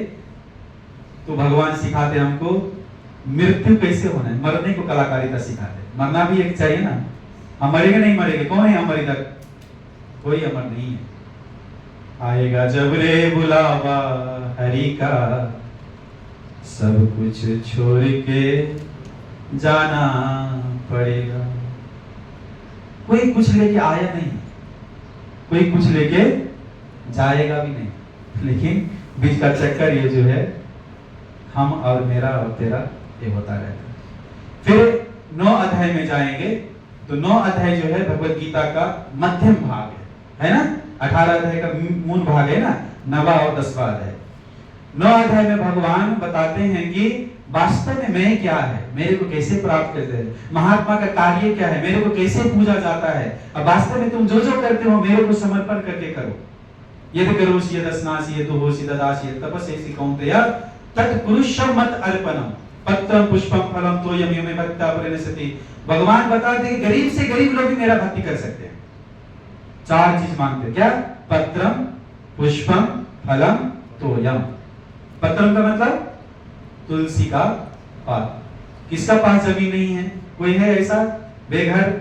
तो भगवान सिखाते हमको मृत्यु कैसे होना है, मरने को कलाकारिता सिखाते। मरना भी एक चाहिए ना, हम मरेंगे नहीं मरेंगे, कौन है अमर इधर? कोई अमर नहीं है। आएगा जब रे बुलावा हरि का, सब कुछ छोड़ के जाना पड़ेगा। कोई कुछ लेके आया नहीं, कोई कुछ लेके जाएगा भी नहीं, लेकिन बीच का चक्कर ये जो है हम और मेरा और तेरा ये होता रहता है। फिर 9 अध्याय में जाएंगे तो 9 अध्याय जो है भगवत गीता का मध्यम भाग है ना। 18 अध्याय का मूल भाग है ना, 9वां और 10वां अध्याय। 9 अध्याय में भगवान बताते हैं कि वास्तव में मैं क्या है, मेरे को कैसे प्राप्त करते हैं, महात्मा का कार्य क्या है, मेरे को कैसे पूजा जाता है। अब वास्तव में तुम जो जो करते हो मेरे को समर्पण करके करो। यदि करोसि यदस्नासि यदुहोसि ददासि तपस्यसि कौन्तेय तत्पुरुषं मत अर्पणम पत्रम पुष्पम फलम तोयम यो मे भक्ता परिणशति। भगवान बताते हैं गरीब से गरीब लोग भी मेरा भक्ति कर सकते हैं। 4 चीज मांगते हैं, क्या? पत्रम पुष्पम फलम तोयम। पत्रम का मतलब तुलसी का पात। किसका पास जमीन नहीं है? कोई है ऐसा बेघर?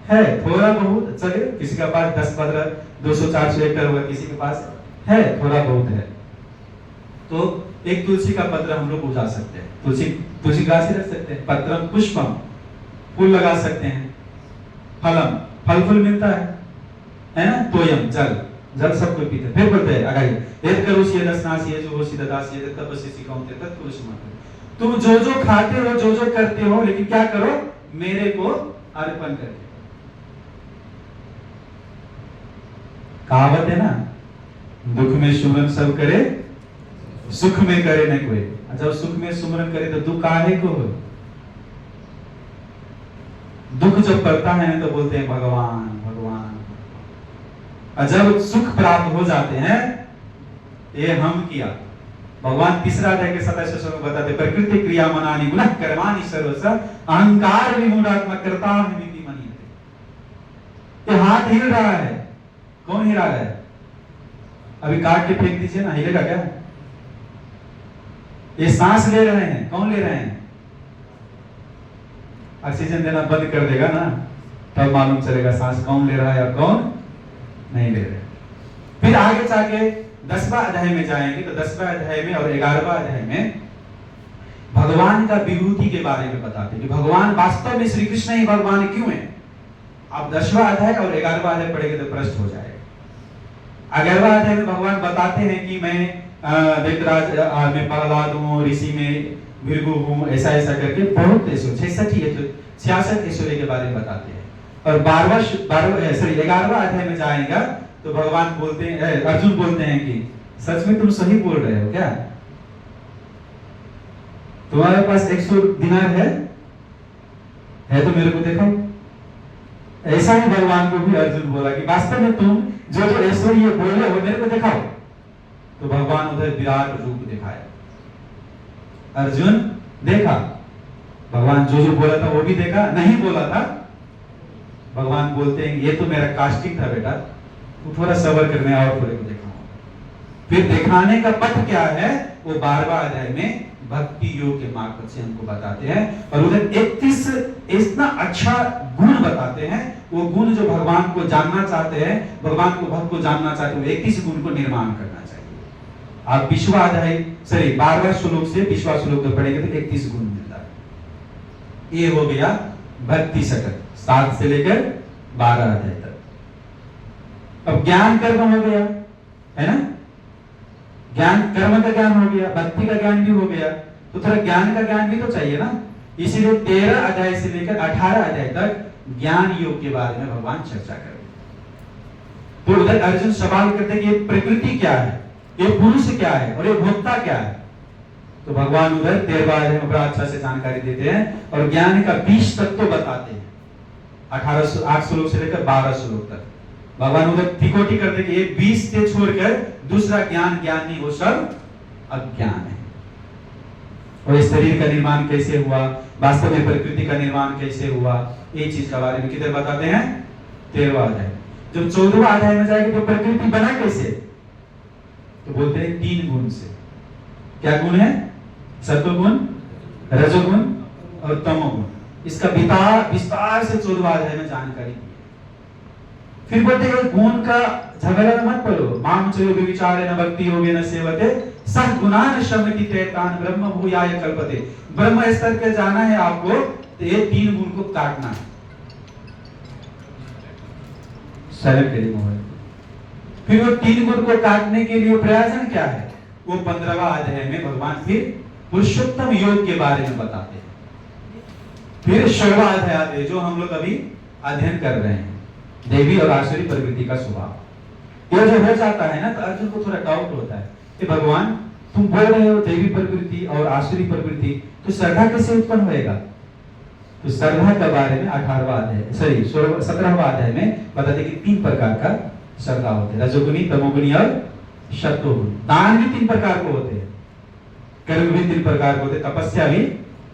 है थोड़ा बहुत चले, किसी का पास 10-15 200-400 एकड़ होगा, किसी के पास है थोड़ा बहुत है, तो एक तुलसी का पत्र हम लोग उगा सकते हैं। तुलसी गाछ रख सकते हैं। पत्रम पुष्पम फूल लगा सकते हैं। फलम फल फूल मिलता है ना। तोयम जल सब कोई पीते। फिर बोलते हैं आगे यदि करोसि यदस्नासि यदुहोसि ददासि यदि तपस्यसि कौन्तेय तत्पुरुषं मत। तुम जो जो खाते हो जो जो करते हो, लेकिन क्या करो? मेरे को अर्पण करके। कहावत है ना, दुख में सुमरन सब करे सुख में करे न कोई। जब सुख में सुमरन करे तो दुख काहे को हो? दुख जब पड़ता है तो बोलते हैं भगवान भगवान। और जब सुख प्राप्त हो जाते हैं, ये हम किया। भगवान 3 अध्याय के 27वें श्लोक में बताते, प्रकृति क्रिया मनानि गुणः कर्माणि सर्वस्य अहंकार विमूढ़ात्मा कर्ताहमिति मन्यते। ये हाथ हिल रहा है, कौन हिला रहा है? अभी काट के फेंक दीजिए ना, हिलेगा क्या? ये सांस ले रहे हैं, कौन ले रहे हैं? ऑक्सीजन देना बंद कर देगा ना, तब मालूम चलेगा सांस कौन ले रहा है और कौन नहीं ले रहे। फिर आगे जाके 10वां अध्याय में जाएंगे तो 10वां अध्याय में और 11वां अध्याय में भगवान का विभूति के बारे में बताते हैं कि भगवान वास्तव में श्री कृष्ण ही भगवान क्यों है। आप 10वां अध्याय और 11वां अध्याय पढ़ेंगे तो प्रश्न हो जाएगा। 11वां अध्याय में भगवान बताते हैं कि मैं देवराज में प्रहलाद हूँ, ऋषि में भृगु हूँ, ऐसा ऐसा करके बहुत 66 ऐश्वर्य के बारे में बताते हैं। और 11वां अध्याय में जाएगा तो भगवान बोलते हैं, अर्जुन बोलते हैं कि सच में तुम सही बोल रहे हो क्या? तुम्हारे पास 100 दिनार है तो मेरे को देखो। ऐसा ही भगवान को भी अर्जुन बोला कि वास्तव में तुम जो जो ऐश्वर्य बोले हो मेरे को दिखाओ। तो भगवान उधर विराट रूप दिखाया। अर्जुन देखा, भगवान जो जो बोला था वो भी देखा, नहीं बोला था। भगवान बोलते हैं ये तो मेरा कास्टिंग था बेटा, तू थोड़ा सबर करने और थोड़े को दिखाओ। फिर दिखाने का पथ क्या है वो 12वां अध्याय में भक्ति योग के मार्ग से हमको बताते हैं। और उधर 31 इतना अच्छा गुण बताते हैं, वो गुण जो भगवान को जानना चाहते हैं, भगवान को भक्त को जानना चाहते हैं, 31 गुण को निर्माण करना चाहिए। आप 20वां अध्याय 12वां श्लोक से 20वां श्लोक तक पढ़ेंगे तो 31 गुण मिलता है। ये हो गया भक्ति शतक 7 से लेकर 12 अध्याय तक। अब ज्ञान कर्म हो गया है ना, ज्ञान कर्म का ज्ञान हो गया, भक्ति का ज्ञान भी हो गया, तो थोड़ा ज्ञान का ज्ञान भी तो चाहिए ना। इसीलिए 13 अध्याय से लेकर 18 अध्याय तक ज्ञान योग के बारे में भगवान चर्चा करेंगे। तो उधर अर्जुन सवाल करते हैं कि ये प्रकृति क्या है, ये पुरुष क्या है और ये भोक्ता क्या है। तो भगवान उधर 13वां अध्याय में बड़ा अच्छा से जानकारी देते हैं और ज्ञान का 20 तत्व बताते हैं। 8 श्लोक से लेकर 12 श्लोक तक भगवान उधर त्रिकोटि करते कि ये 20 से छोड़कर दूसरा ज्ञान नहीं, वो सब अज्ञान है। और इस शरीर का निर्माण कैसे हुआ, वास्तव में प्रकृति का निर्माण कैसे हुआ, ये चीज के बारे में किधर बताते हैं 13वां अध्याय। जब 14वां अध्याय में जाएंगे तो प्रकृति बना कैसे, तो बोलते हैं 3 गुण से। क्या गुण है? सत्वगुण, रजोगुण और तमोगुण। इसका विस्तार से 14वां अध्याय में जानकारी दी। फिर बोलते हैं गुण का झगड़ा मत करो, माम चयो व्यभिचारेण भक्ति योगेन सेवते सह गुणान शमति त्रैतान ब्रह्म भूयाय कल्पते। ब्रह्म स्तर पे जाना है आपको तो ये 3 गुण को काटना है। फिर वो 3 गुण को काटने के लिए प्रयासन क्या है, वो 15वां अध्याय में भगवान फिर पुरुषोत्तम योग के बारे में बताते हैं। फिर 16वां अध्याय आते हैं जो हम लोग अभी अध्ययन कर रहे हैं, देवी और आसुरी प्रवृत्ति का स्वभाव। ये जो हो जाता है ना तो अर्जुन को थोड़ा डाउट होता है कि भगवान तुम बोल रहे हो देवी प्रवृत्ति और आसुरी प्रवृत्ति, तो श्रद्धा कैसे उत्पन्न होएगा। तो श्रद्धा के बारे में 18वां अध्याय 17वां अध्याय में बताते कि 3 प्रकार का श्रद्धा होते हैं, रजोगुणी, तमोगुणी और सत्वगुणी। दान भी 3 प्रकार के होते हैं, कर्म भी 3 प्रकार के होते हैं, तपस्या भी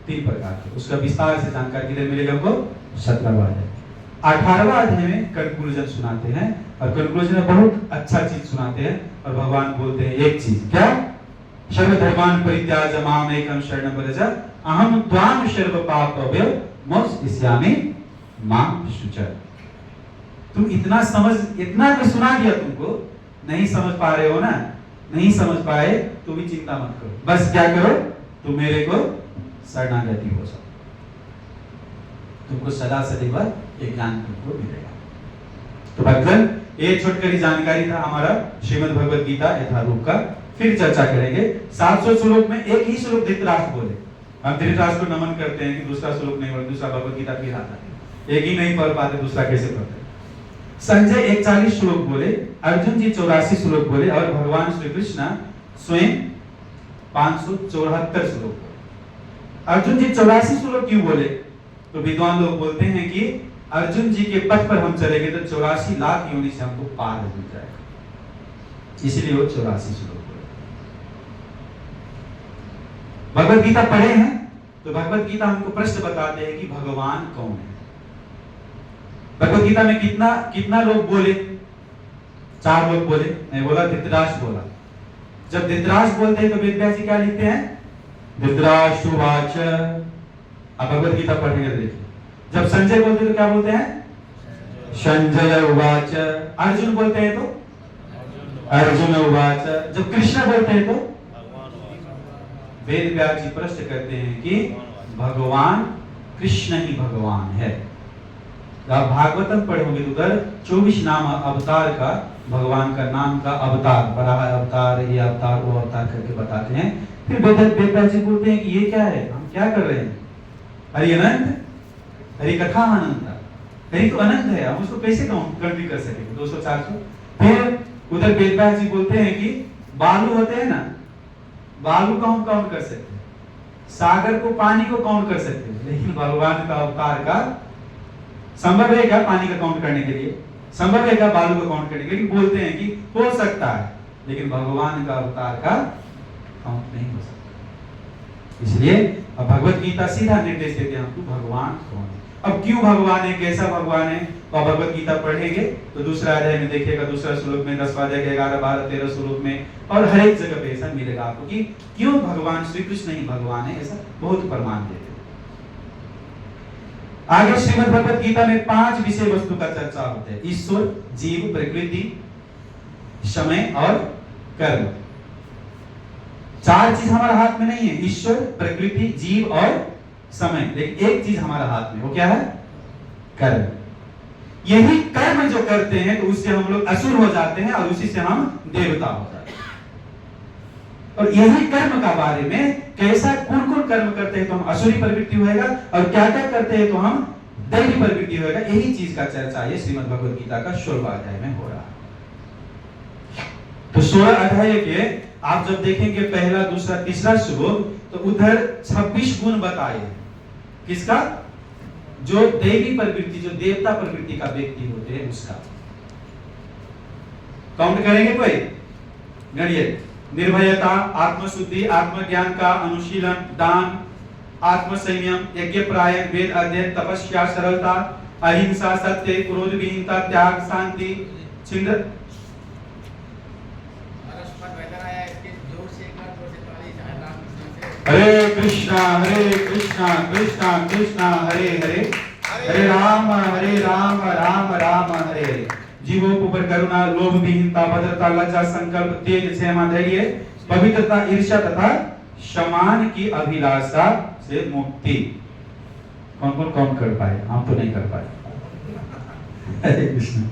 3 प्रकार के। उसका विस्तार से जानकारी किधर मिलेगा हमको, 17वां अध्याय। 18वां अध्याय में कंक्लूजन सुनाते हैं और कंक्लूजन में बहुत अच्छा चीज सुनाते हैं और भगवान बोलते हैं एक चीज, क्या, सर्वधर्मान् परित्याज्य माम एकं शरणं व्रज अहम त्वां सर्व पापेभ्यो मोक्षयिष्यामि मां शुच। तुम इतना समझ, इतना तो सुना दिया, तुमको नहीं समझ पा रहे हो ना, नहीं समझ पाए तो भी चिंता मत करो, बस क्या करो, तुम मेरे को शरणागति हो जाओ, तुमको सदा सदैव ये ज्ञान तुमको मिलेगा। तो भक्तन ये छोटकरी जानकारी था हमारा श्रीमद् भगवद गीता यथारूप का। फिर चर्चा करेंगे। 700 श्लोक में एक ही श्लोक धृतराष्ट्र बोले, हम धृतराष्ट्र को नमन करते हैं कि दूसरा श्लोक नहीं बोले, दूसरा भगवद गीता फिर आता है, एक ही नहीं पढ़ पाते, दूसरा कैसे पढ़ते। संजय 41 श्लोक बोले, अर्जुन जी 84 श्लोक बोले और भगवान श्री कृष्ण स्वयं 574 श्लोक बोले। अर्जुन जी 84 श्लोक क्यों बोले, तो विद्वान लोग बोलते हैं कि अर्जुन जी के पथ पर हम चलेंगे तो 84 लाख योनि से हमको पार हो जाएगा, इसलिए वो 84 श्लोक बोले। भगवत गीता पढ़े हैं तो भगवत गीता हमको प्रश्न बताते हैं कि भगवान कौन है। भगवत गीता में कितना लोग बोले, 4 लोग बोले, मैं बोला धृतराष्ट्र बोला। जब धृतराष्ट्र बोलते हैं तो वेदव्यास जी क्या लिखते हैं, धृतराष्ट्र उवाच। अब भगवत गीता पढ़ेंगे देखिए, जब संजय बोलते हैं तो क्या बोलते हैं, संजय उवाच। अर्जुन बोलते हैं तो अर्जुन उवाच। जब कृष्ण बोलते हैं तो वेद व्यास जी प्रश्न करते हैं कि भगवान कृष्ण ही भगवान है। आप भागवतम पढ़ोगे तो उधर 24 नाम अवतार का, भगवान का नाम का अवतार, बराह अवतार, ये अवतार, वो अवतार करके बताते हैं। फिर वेद व्यास जी बोलते हैं कि ये क्या है, हम क्या कर रहे हैं, हरि अनंत, हरि कथा अनंत, हरि तो अनंत है, हम उसको कैसे काउंट कर सकेंगे 200 400। फिर उधर वेद व्यास जी बोलते हैं कि बालू होते हैं ना, बालू को हम काउंट कर सकते हैं, सागर को, पानी को काउंट कर सकते हैं, लेकिन भगवान का अवतार का संभव है क्या पानी का काउंट करने के लिए, संभव है क्या बालू को काउंट करने के लिए, बोलते हैं कि हो सकता है, लेकिन भगवान का अवतार का काउंट नहीं हो सकता। इसलिए अब भगवत गीता सीधा निर्देश देते हैं हमको भगवान कौन है। अब क्यों भगवान है, कैसा भगवान है, तो भगवत गीता पढ़ेंगे तो दूसरा अध्याय में देखिएगा, दूसरा श्लोक में, 10वां अध्याय के 11 12 13 श्लोक में, और हर एक जगह पे ऐसा मिलेगा आपको कि क्यों भगवान श्री कृष्ण ही भगवान है, ऐसा बहुत प्रमाण देते हैं। आगे श्रीमद् भगवत गीता में 5 विषय वस्तु का चर्चा होता है, ईश्वर, जीव, प्रकृति, समय और कर्म। 4 चीज हमारे हाथ में नहीं है, ईश्वर, प्रकृति, जीव और समय, लेकिन एक चीज हमारे हाथ में, वो क्या है, कर्म। यही कर्म जो करते हैं तो उससे हम लोग असुर हो जाते हैं और उसी से हम देवता हो जाते हैं। और यही कर्म का बारे में कैसा कौन कौन कर्म करते हैं तो हम असुरी प्रवृत्ति होएगा, और क्या क्या करते हैं तो हम दैवी प्रवृत्ति होएगा, यही चीज का चर्चा ये श्रीमद् भगवत गीता का 16वां अध्याय में हो रहा है। तो 16 अध्याय के आप जब देखेंगे पहला, दूसरा, तीसरा श्लोक, तो उधर 26 गुण बताए, किसका, जो देवी प्रवृत्ति, जो देवता प्रवृत्ति का व्यक्ति होते हैं उसका। काउंट करेंगे कोई, गणिए, निर्भयता, आत्मशुद्धि, आत्मज्ञान का अनुशीलन, दान, आत्मसंयम, यज्ञ प्रायण, वेद अध्ययन, तपस्या, सरलता, अहिंसा, सत्य, क्रोध विहीनता, त्याग, शांति, छिंद। हरे कृष्णा कृष्णा कृष्णा हरे हरे, हरे राम राम राम हरे हरे। जीवों के ऊपर करुणा, लोभ विहीनता, भद्रता, लज्जा, संकल्प, तेज, क्षमा, धैर्य, पवित्रता, ईर्ष्या तथा समान की अभिलाषा से मुक्ति। कौन कौन काउंट कर पाए? हम तो नहीं कर पाए। हरे कृष्ण।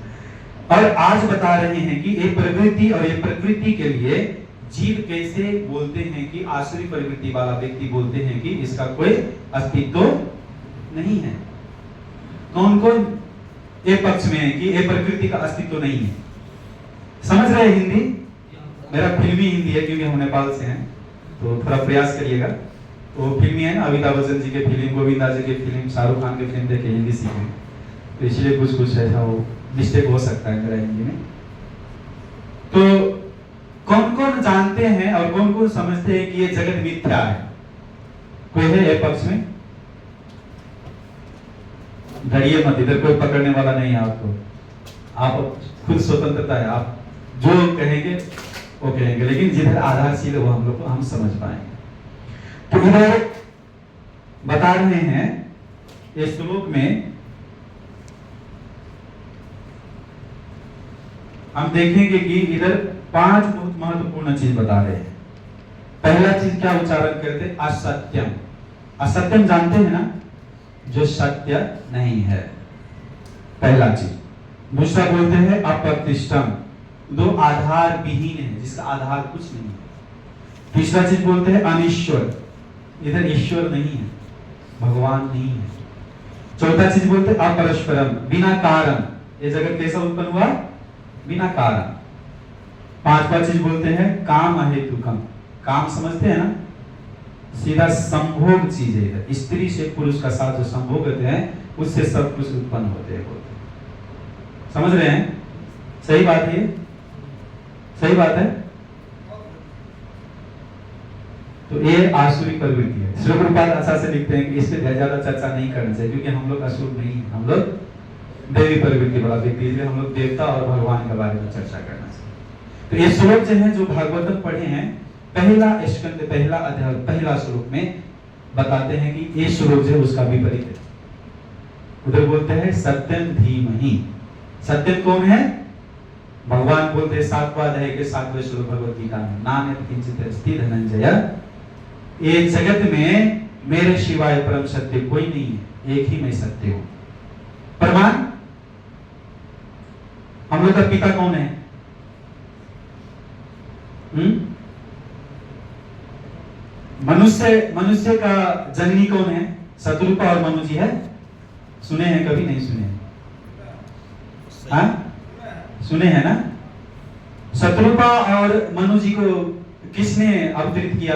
और आज बता रहे हैं कि ये प्रवृत्ति और ये प्रकृति के लिए जीव कैसे बोलते हैं कि आसुरी प्रवृत्ति वाला व्यक्ति बोलते हैं कि इसका कोई अस्तित्व नहीं है। कौन कौन ये पक्ष में है कि ये प्रकृति का अस्तित्व नहीं है? समझ रहे हैं हिंदी? मेरा फिल्मी हिंदी है क्योंकि हम नेपाल से हैं, तो थोड़ा प्रयास करिएगा। तो फिल्मी है ना, अमिताभ बच्चन जी के फिल्म, गोविंदा जी के फिल्म, शाहरुख खान के फिल्म देखे, हिंदी सीखे, तो इसलिए कुछ कुछ ऐसा वो मिस्टेक हो सकता है मेरा हिंदी में। तो कौन कौन जानते हैं और कौन कौन समझते हैं कि ये जगत मिथ्या है? कोई है ये पक्ष में? डरिए मत, इधर कोई पकड़ने वाला नहीं है आपको। आप खुद स्वतंत्रता है, आप जो कहेंगे वो कहेंगे, लेकिन जिधर आधारशील है वो हम लोग को हम समझ पाएंगे। तो इधर बता रहे हैं इस श्लोक में हम देखेंगे कि इधर 5 बहुत महत्वपूर्ण चीज बता रहे हैं। पहला चीज क्या उच्चारण करते? असत्यम। असत्यम जानते हैं ना, जो सत्य नहीं है, पहला चीज। दूसरा बोलते हैं अप्रतिष्ठम, दो आधार विहीन है, जिसका आधार कुछ नहीं है। तीसरा चीज बोलते हैं अनिश्वर, इधर ईश्वर नहीं है, भगवान नहीं है। चौथा चीज बोलते हैं अपरस्परम, बिना कारण। ये जगत कैसा उत्पन्न हुआ? बिना कारण। पांचवा चीज बोलते हैं काम अहेतुकम। काम समझते हैं ना, सीधा संभोग चीज है। इधर स्त्री से पुरुष का साथ जो संभोग होते हैं उससे सब कुछ उत्पन्न होते हैं, बोलते हैं। समझ रहे हैं? सही बात है, सही बात है। तो ये आसुरी प्रवृत्ति है। श्री गुरुपाद अच्छा से लिखते हैं कि इस पे ज्यादा चर्चा नहीं करना चाहिए, क्योंकि हम लोग असुर नहीं है, हम लोग देवी प्रवृत्ति वाला व्यक्ति, इसलिए हम लोग देवता और भगवान के बारे में चर्चा करना चाहिए। तो ये श्लोक जो है, जो भागवतम पढ़े हैं, पहला स्कंद, पहला अध्याय, पहला श्लोक में बताते हैं कि ये श्लोक जो है उसका विपरीत है। उधर बोलते हैं सत्यम धीमहि। सत्यम कौन है? भगवान बोलते हैं 7वां अध्याय के 7वें श्लोक भगवत गीता में, नान्यत् किंचित् अस्ति धनंजय, ये जगत में मेरे सिवाय परम सत्य कोई नहीं है, एक ही मैं सत्य हूं। प्रमाण? हम लोग का पिता कौन है? मनुष्य का जननी कौन है? शत्रुपा और मनु जी है। सुने हैं कभी? नहीं सुने हैं? हाँ, सुने हैं ना। शत्रुपा और मनु जी को किसने अवतरित किया?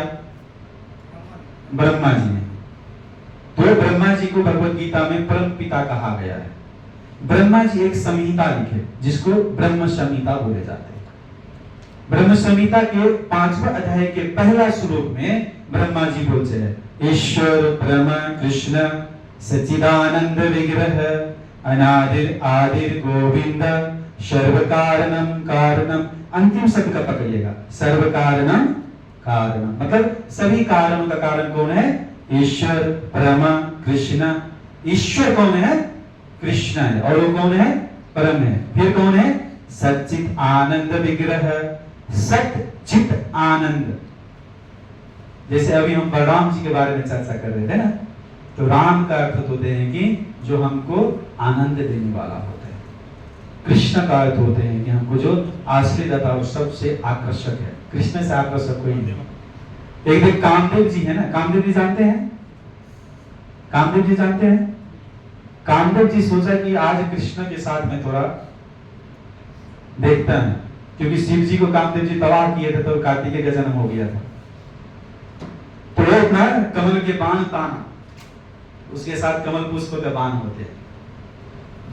ब्रह्मा जी ने। तो ब्रह्मा जी को भगवत गीता में परम पिता कहा गया है। ब्रह्मा जी एक संहिता लिखे जिसको ब्रह्म संहिता बोले जाते हैं। ब्रह्म संहिता के 5वें अध्याय के पहला श्लोक में ब्रह्मा जी बोलते हैं ईश्वर ब्रह्म कृष्ण सच्चिदानंद विग्रह अनादिर आदिर गोविंद सर्व कारणम कारणम। अंतिम शब्द का पकड़िएगा, सर्व कारणम कारणम, मतलब सभी कारणों का कारण कौन है? ईश्वर ब्रह्म कृष्ण। ईश्वर कौन है? कृष्ण है। और वो कौन है? परम है। फिर कौन है? सच्चित आनंद विग्रह। सत चित आनंद, जैसे अभी हम बलराम जी के बारे में चर्चा कर रहे थे ना, तो राम का अर्थ होते हैं कि जो हमको आनंद देने वाला होता है। कृष्ण का अर्थ होते हैं कि हमको जो आश्रित था वो सबसे आकर्षक है। कृष्ण से आकर्षक कोई नहीं। एक दिन कामदेव जी है ना, कामदेव जी जानते हैं? कामदेव जी जानते हैं? कामदेव जी सोचा कि आज कृष्ण के साथ में थोड़ा देखता है, क्योंकि शिव जी को कामदेव जी तबाह किए थे तो कार्तिकेय का जन्म हो गया था। तो वो अपना कमल के बाण ताना, उसके साथ कमल पुष्प के बाण होते हैं।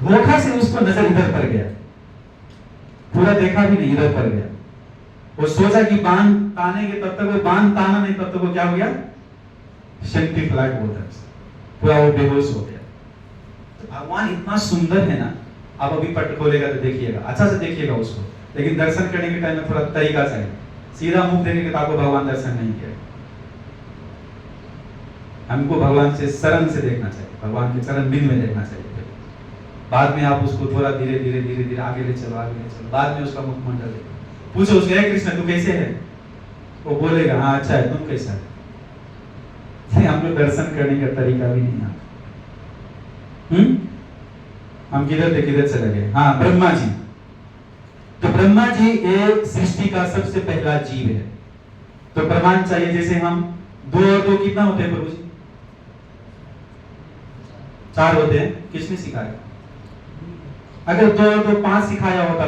धोखा से उसको नजर इधर पड़ गया, पूरा देखा भी नहीं, इधर पड़ गया। वो सोचा कि बाण तानेंगे, तब तक वो बाण ताना नहीं, तब तक वो क्या हो गया? सेंट्री फ्लैट बोलते हैं, पूरा वो बेहोश हो गया। तो भगवान इतना सुंदर है ना, आप अभी पट खोलेगा तो देखिएगा, अच्छा से देखिएगा उसको, लेकिन दर्शन करने के टाइम में थोड़ा तरीका चाहिए। सीधा मुख देने के आपको भगवान दर्शन नहीं किया। हमको भगवान से शरण से देखना चाहिए, भगवान के चरण बिंद में देखना चाहिए। बाद में आप उसको थोड़ा धीरे धीरे धीरे धीरे आगे ले चलो, आगे ले चलो, बाद में उसका मुखमंडल देखो, पूछो उसको, हे कृष्ण तू कैसे है? वो बोलेगा हाँ अच्छा है, तुम कैसा है? हम लोग दर्शन करने का तरीका भी नहीं आता। हम किधर थे, किधर चले गए? हाँ, ब्रह्मा जी। तो ब्रह्मा जी एक सृष्टि का सबसे पहला जीव है। तो प्रमाण चाहिए, जैसे हम 2 और 2 कितना होते हैं प्रभु जी? 4 होते हैं। किसने सिखाया? अगर 2 और 2 5 सिखाया होता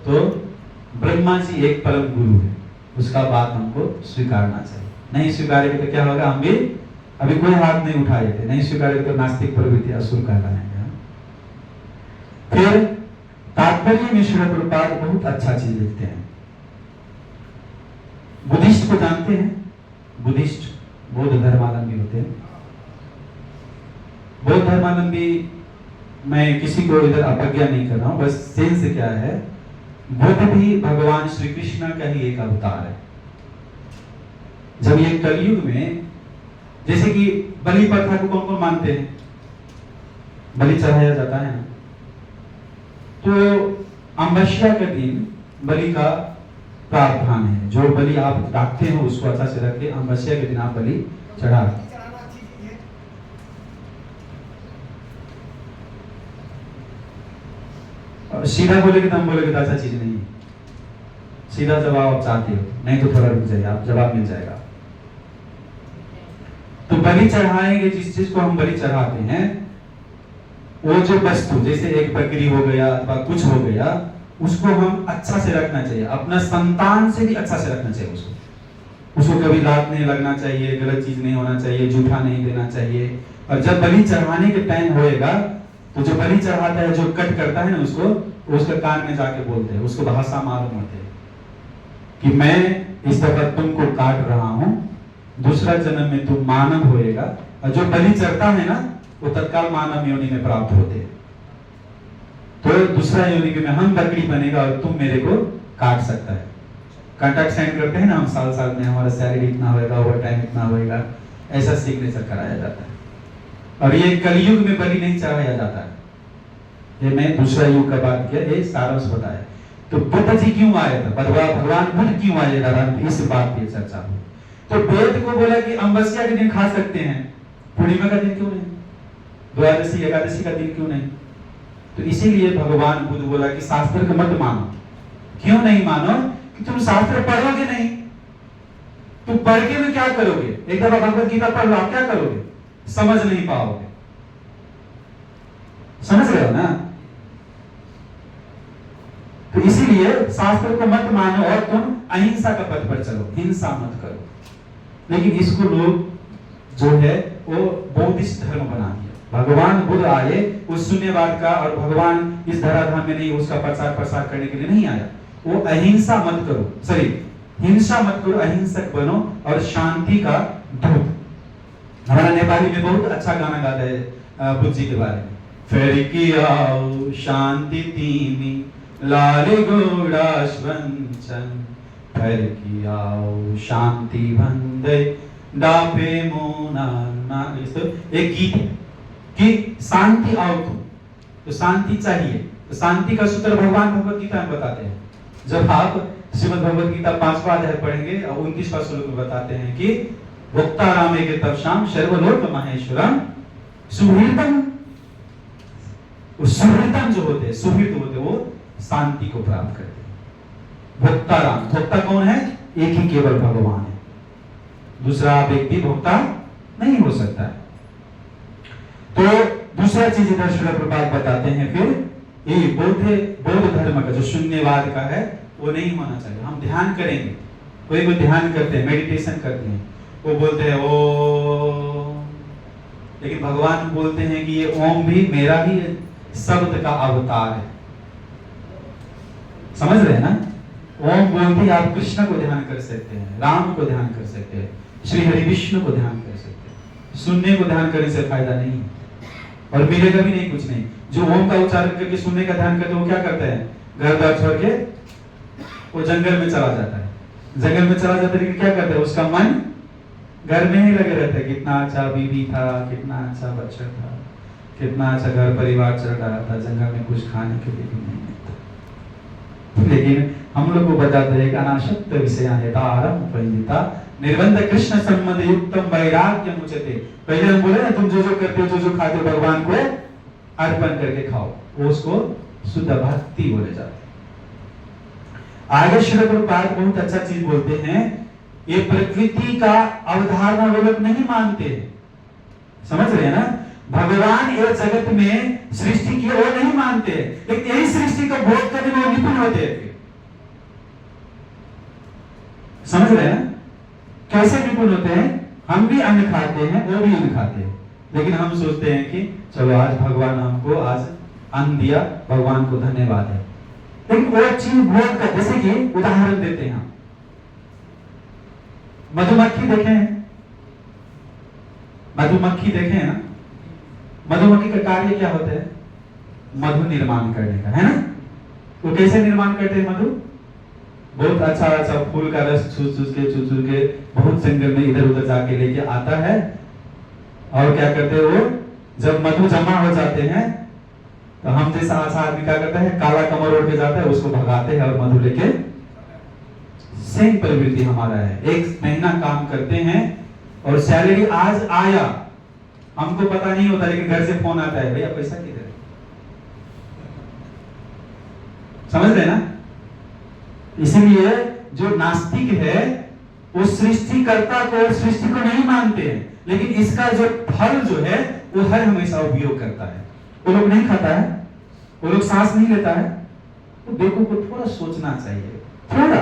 तो ब्रह्मा जी एक परम गुरु है, उसका बात हमको स्वीकारना चाहिए। नहीं स्वीकारेंगे तो क्या होगा? हम भी अभी कोई हाथ नहीं उठाए थे, नहीं स्वीकारेंगे तो नास्तिक प्रवृत्ति असुर कहलाएंगे। फिर तात्पर्य में श्रील प्रभुपाद बहुत अच्छा चीज लिखते हैं। बुद्धिस्ट को जानते हैं? बुद्धिस्ट बौद्ध धर्मावलंबी होते हैं। बौद्ध धर्मावलंबी, मैं किसी को इधर अपज्ञा नहीं कर रहा हूं, बस सेंस क्या है, बुद्ध भी भगवान श्री कृष्ण का ही एक अवतार है। जब ये कलयुग में, जैसे कि बलि प्रथा को कौन कौन मानते हैं? बलि चढ़ाया जाता है ना, तो अमावस्या के दिन बलि का प्रावधान है। जो बलि आप रखते हो उसको अच्छा से रख के अमावस्या के दिन आप बलि चढ़ा। सीधा बोलेगे तो हम बोलेगे तो अच्छा चीज नहीं है। सीधा जवाब आप चाहते हो, नहीं तो थोड़ा रुक जाइए, आप जवाब मिल जाएगा। तो बलि चढ़ाएंगे, जिस चीज को हम बलि चढ़ाते हैं, वो जो वस्तु, जैसे एक बकरी हो गया अथवा कुछ हो गया, उसको हम अच्छा से रखना चाहिए। अपना संतान से भी अच्छा से रखना चाहिए उसको कभी लात नहीं लगना चाहिए, गलत चीज नहीं होना चाहिए, जूठा नहीं देना चाहिए। और जब बलि चढ़ाने के टाइम होएगा तो जो बलि चढ़ाता है, जो कट करता है ना, उसके कान में जाके बोलते हैं, उसको भाषा मालूम होते हैं कि मैं इस दफा तुमको काट रहा हूं, दूसरा जन्म में तुम मानव होएगा। और जो बलि चढ़ता है ना, वो तत्काल मानव योनि में प्राप्त होते हैं। तो दूसरा योनि में हम बकरी बनेगा और तुम मेरे को काट सकता है। कॉन्ट्रैक्ट साइन करते हैं ना हम, साल साल में हमारा सैलरी इतना होएगा, ओवर टाइम इतना होएगा, ऐसा सिग्नेचर कराया जाता है। और ये कलयुग में बलि नहीं चढ़ाया जाता है। ये मैं दूसरा युग का बात किया, ये सारांश बताया। तो बुद्ध जी क्यों आए थे, भगवान बुद्ध क्यों आए थे, इस बात पे चर्चा हुई। तो वेद को बोला कि अमावस्या के दिन खा सकते हैं, पूर्णिमा का दिन क्यों नहीं, द्वादशी एकादशी का दिन क्यों नहीं? तो इसीलिए भगवान बुद्ध बोला कि शास्त्र को मत मानो। क्यों नहीं मानो? कि तुम शास्त्र पढ़ोगे नहीं, तुम पढ़ के में क्या करोगे? एक दफा भगवत गीता पढ़ लो, आप क्या करोगे? समझ नहीं पाओगे। समझ रहे हो ना? तो इसीलिए शास्त्र को मत मानो और तुम अहिंसा का पथ पर चलो, हिंसा मत करो। लेकिन इसको लोग जो है वो बौद्धिस्ट धर्म बना दिया। भगवान बुद्ध आए उस शून्यवाद का, और भगवान इस धराधाम में नहीं उसका प्रचार प्रसार करने के लिए नहीं आया। वो अहिंसा मत करो, सॉरी हिंसा मत करो, अहिंसक बनो और शांति का दूत। हमारा नेपाली में बहुत अच्छा गाना गाता है बुद्ध जी के बारे में। फेरिकी आओ शांति तीमी लाले गोड़ाश वंचन, फेरिकी आओ शांति बंदे डापे मोना ना। एक गीत है कि शांति आओ तुम, तो शांति चाहिए। तो शांति का सूत्र भगवान भगवत गीता में बताते हैं। जब आप श्रीमद् भगवत गीता 5वां अध्याय पढ़ेंगे और 29वां श्लोक में बताते हैं कि भोक्ता राम एक तपसाम सर्वलोक महेश्वरम सुहृदम। सुहृदम जो होते हैं, सुहृद होते, वो शांति को प्राप्त करते हैं। भोक्ता राम, भोक्ता कौन है? एक ही केवल भगवान है, दूसरा व्यक्ति भोक्ता नहीं हो सकता है। तो दूसरा चीज इधर श्रील प्रभुपाद बताते हैं, फिर ये बौद्ध धर्म का जो शून्यवाद का है वो नहीं होना चाहिए। हम ध्यान करेंगे, कोई ध्यान करते हैं, मेडिटेशन करते हैं, वो बोलते हैं ओम, लेकिन भगवान बोलते हैं कि ये ओम भी मेरा ही शब्द का अवतार है। समझ रहे हैं ना? ओम बोलते आप कृष्ण को ध्यान कर सकते हैं, राम को ध्यान कर सकते हैं, श्री हरि विष्णु को ध्यान कर सकते हैं। सुनने को ध्यान करने से फायदा नहीं है और मिलेगा भी नहीं, कुछ नहीं। जो ओम का उच्चारण करके सुनने का ध्यान करते हैं, वो क्या करते हैं? घर द्वार छोड़ के वो जंगल में चला जाता है। जंगल में चला जाता है, लेकिन क्या करते हैं? उसका मन घर में ही लगे रहता है। कितना अच्छा बीवी था, कितना अच्छा बच्चा था, कितना अच्छा घर परिवार चल रहा था, जंगल में कुछ खाने के लिए भी नहीं मिलता। लेकिन हम लोग को बताते हैं कि अनासक्त विषया यथारम परिणिता निर्बंध कृष्ण सम्मद युक्तम वैराग्य मुचते। पहले हम बोले ना, तुम जो जो करते हो, जो जो खाते हो, भगवान को अर्पण करके खाओ, वो उसको शुद्ध भक्ति बोले जाते हैं। आगे श्री प्रभुपाद बहुत अच्छा चीज बोलते हैं, ये प्रकृति का अवधारणा वो लोग नहीं मानते। समझ रहे हैं ना, भगवान ये जगत में सृष्टि की वो नहीं मानते, लेकिन यही सृष्टि का बोध करने में निपुण होते हैं। समझ रहे हैं ना, कैसे निपुण होते हैं? हम भी अन्न खाते हैं, वो भी अन्न खाते हैं, लेकिन हम सोचते हैं कि चलो आज भगवान हमको आज अन्न दिया, भगवान को धन्यवाद है। लेकिन वो चीज बोध कर, जैसे कि उदाहरण देते हैं, मधुमक्खी देखे हैं, मधुमक्खी देखे हैं ना, मधुमक्खी का कार्य क्या होता है? मधु निर्माण करने का, है ना। वो कैसे निर्माण करते हैं मधु? बहुत अच्छा अच्छा फूल का रस चूस चूस के बहुत जंगल में इधर उधर जाके लेके आता है, और क्या करते हैं वो, जब मधु जमा हो जाते हैं तो हम जैसा अच्छा आदमी क्या करता है, काला कमर ओढ़ के जाता है, उसको भगाते हैं और मधु लेके। सेम प्रवृत्ति हमारा है, 1 महीना काम करते हैं और सैलरी आज आया, हमको पता नहीं होता, लेकिन घर से फोन आता है, भैया पैसा किधर है? समझ रहे ना। इसलिए जो नास्तिक है वो सृष्टिकर्ता को, सृष्टि को नहीं मानते हैं, लेकिन इसका जो फल जो है वो हर हमेशा उपयोग करता है। वो लोग नहीं खाता है, वो लोग सांस नहीं लेता है, तो देखो को थोड़ा सोचना चाहिए, थोड़ा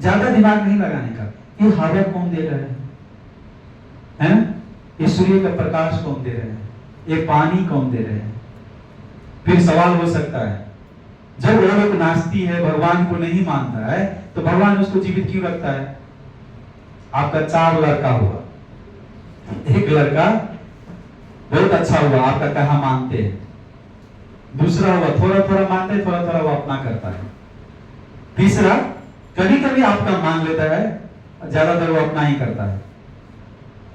ज्यादा दिमाग नहीं लगाने का। ये हवा कौन दे रहा है? ये सूर्य का प्रकाश कौन दे रहे हैं? ये पानी कौन दे रहे हैं? फिर सवाल हो सकता है, जब वो लोग नास्ती है, भगवान को नहीं मानता है, तो भगवान उसको जीवित क्यों रखता है? आपका 4 लड़का हुआ, एक लड़का बहुत अच्छा हुआ, आपका कहा मानते हैं, दूसरा हुआ थोड़ा थोड़ा मानते, थोड़ा थोड़ा वो अपना करता है, तीसरा कभी कभी आपका मान लेता है, ज्यादातर वो अपना ही करता है,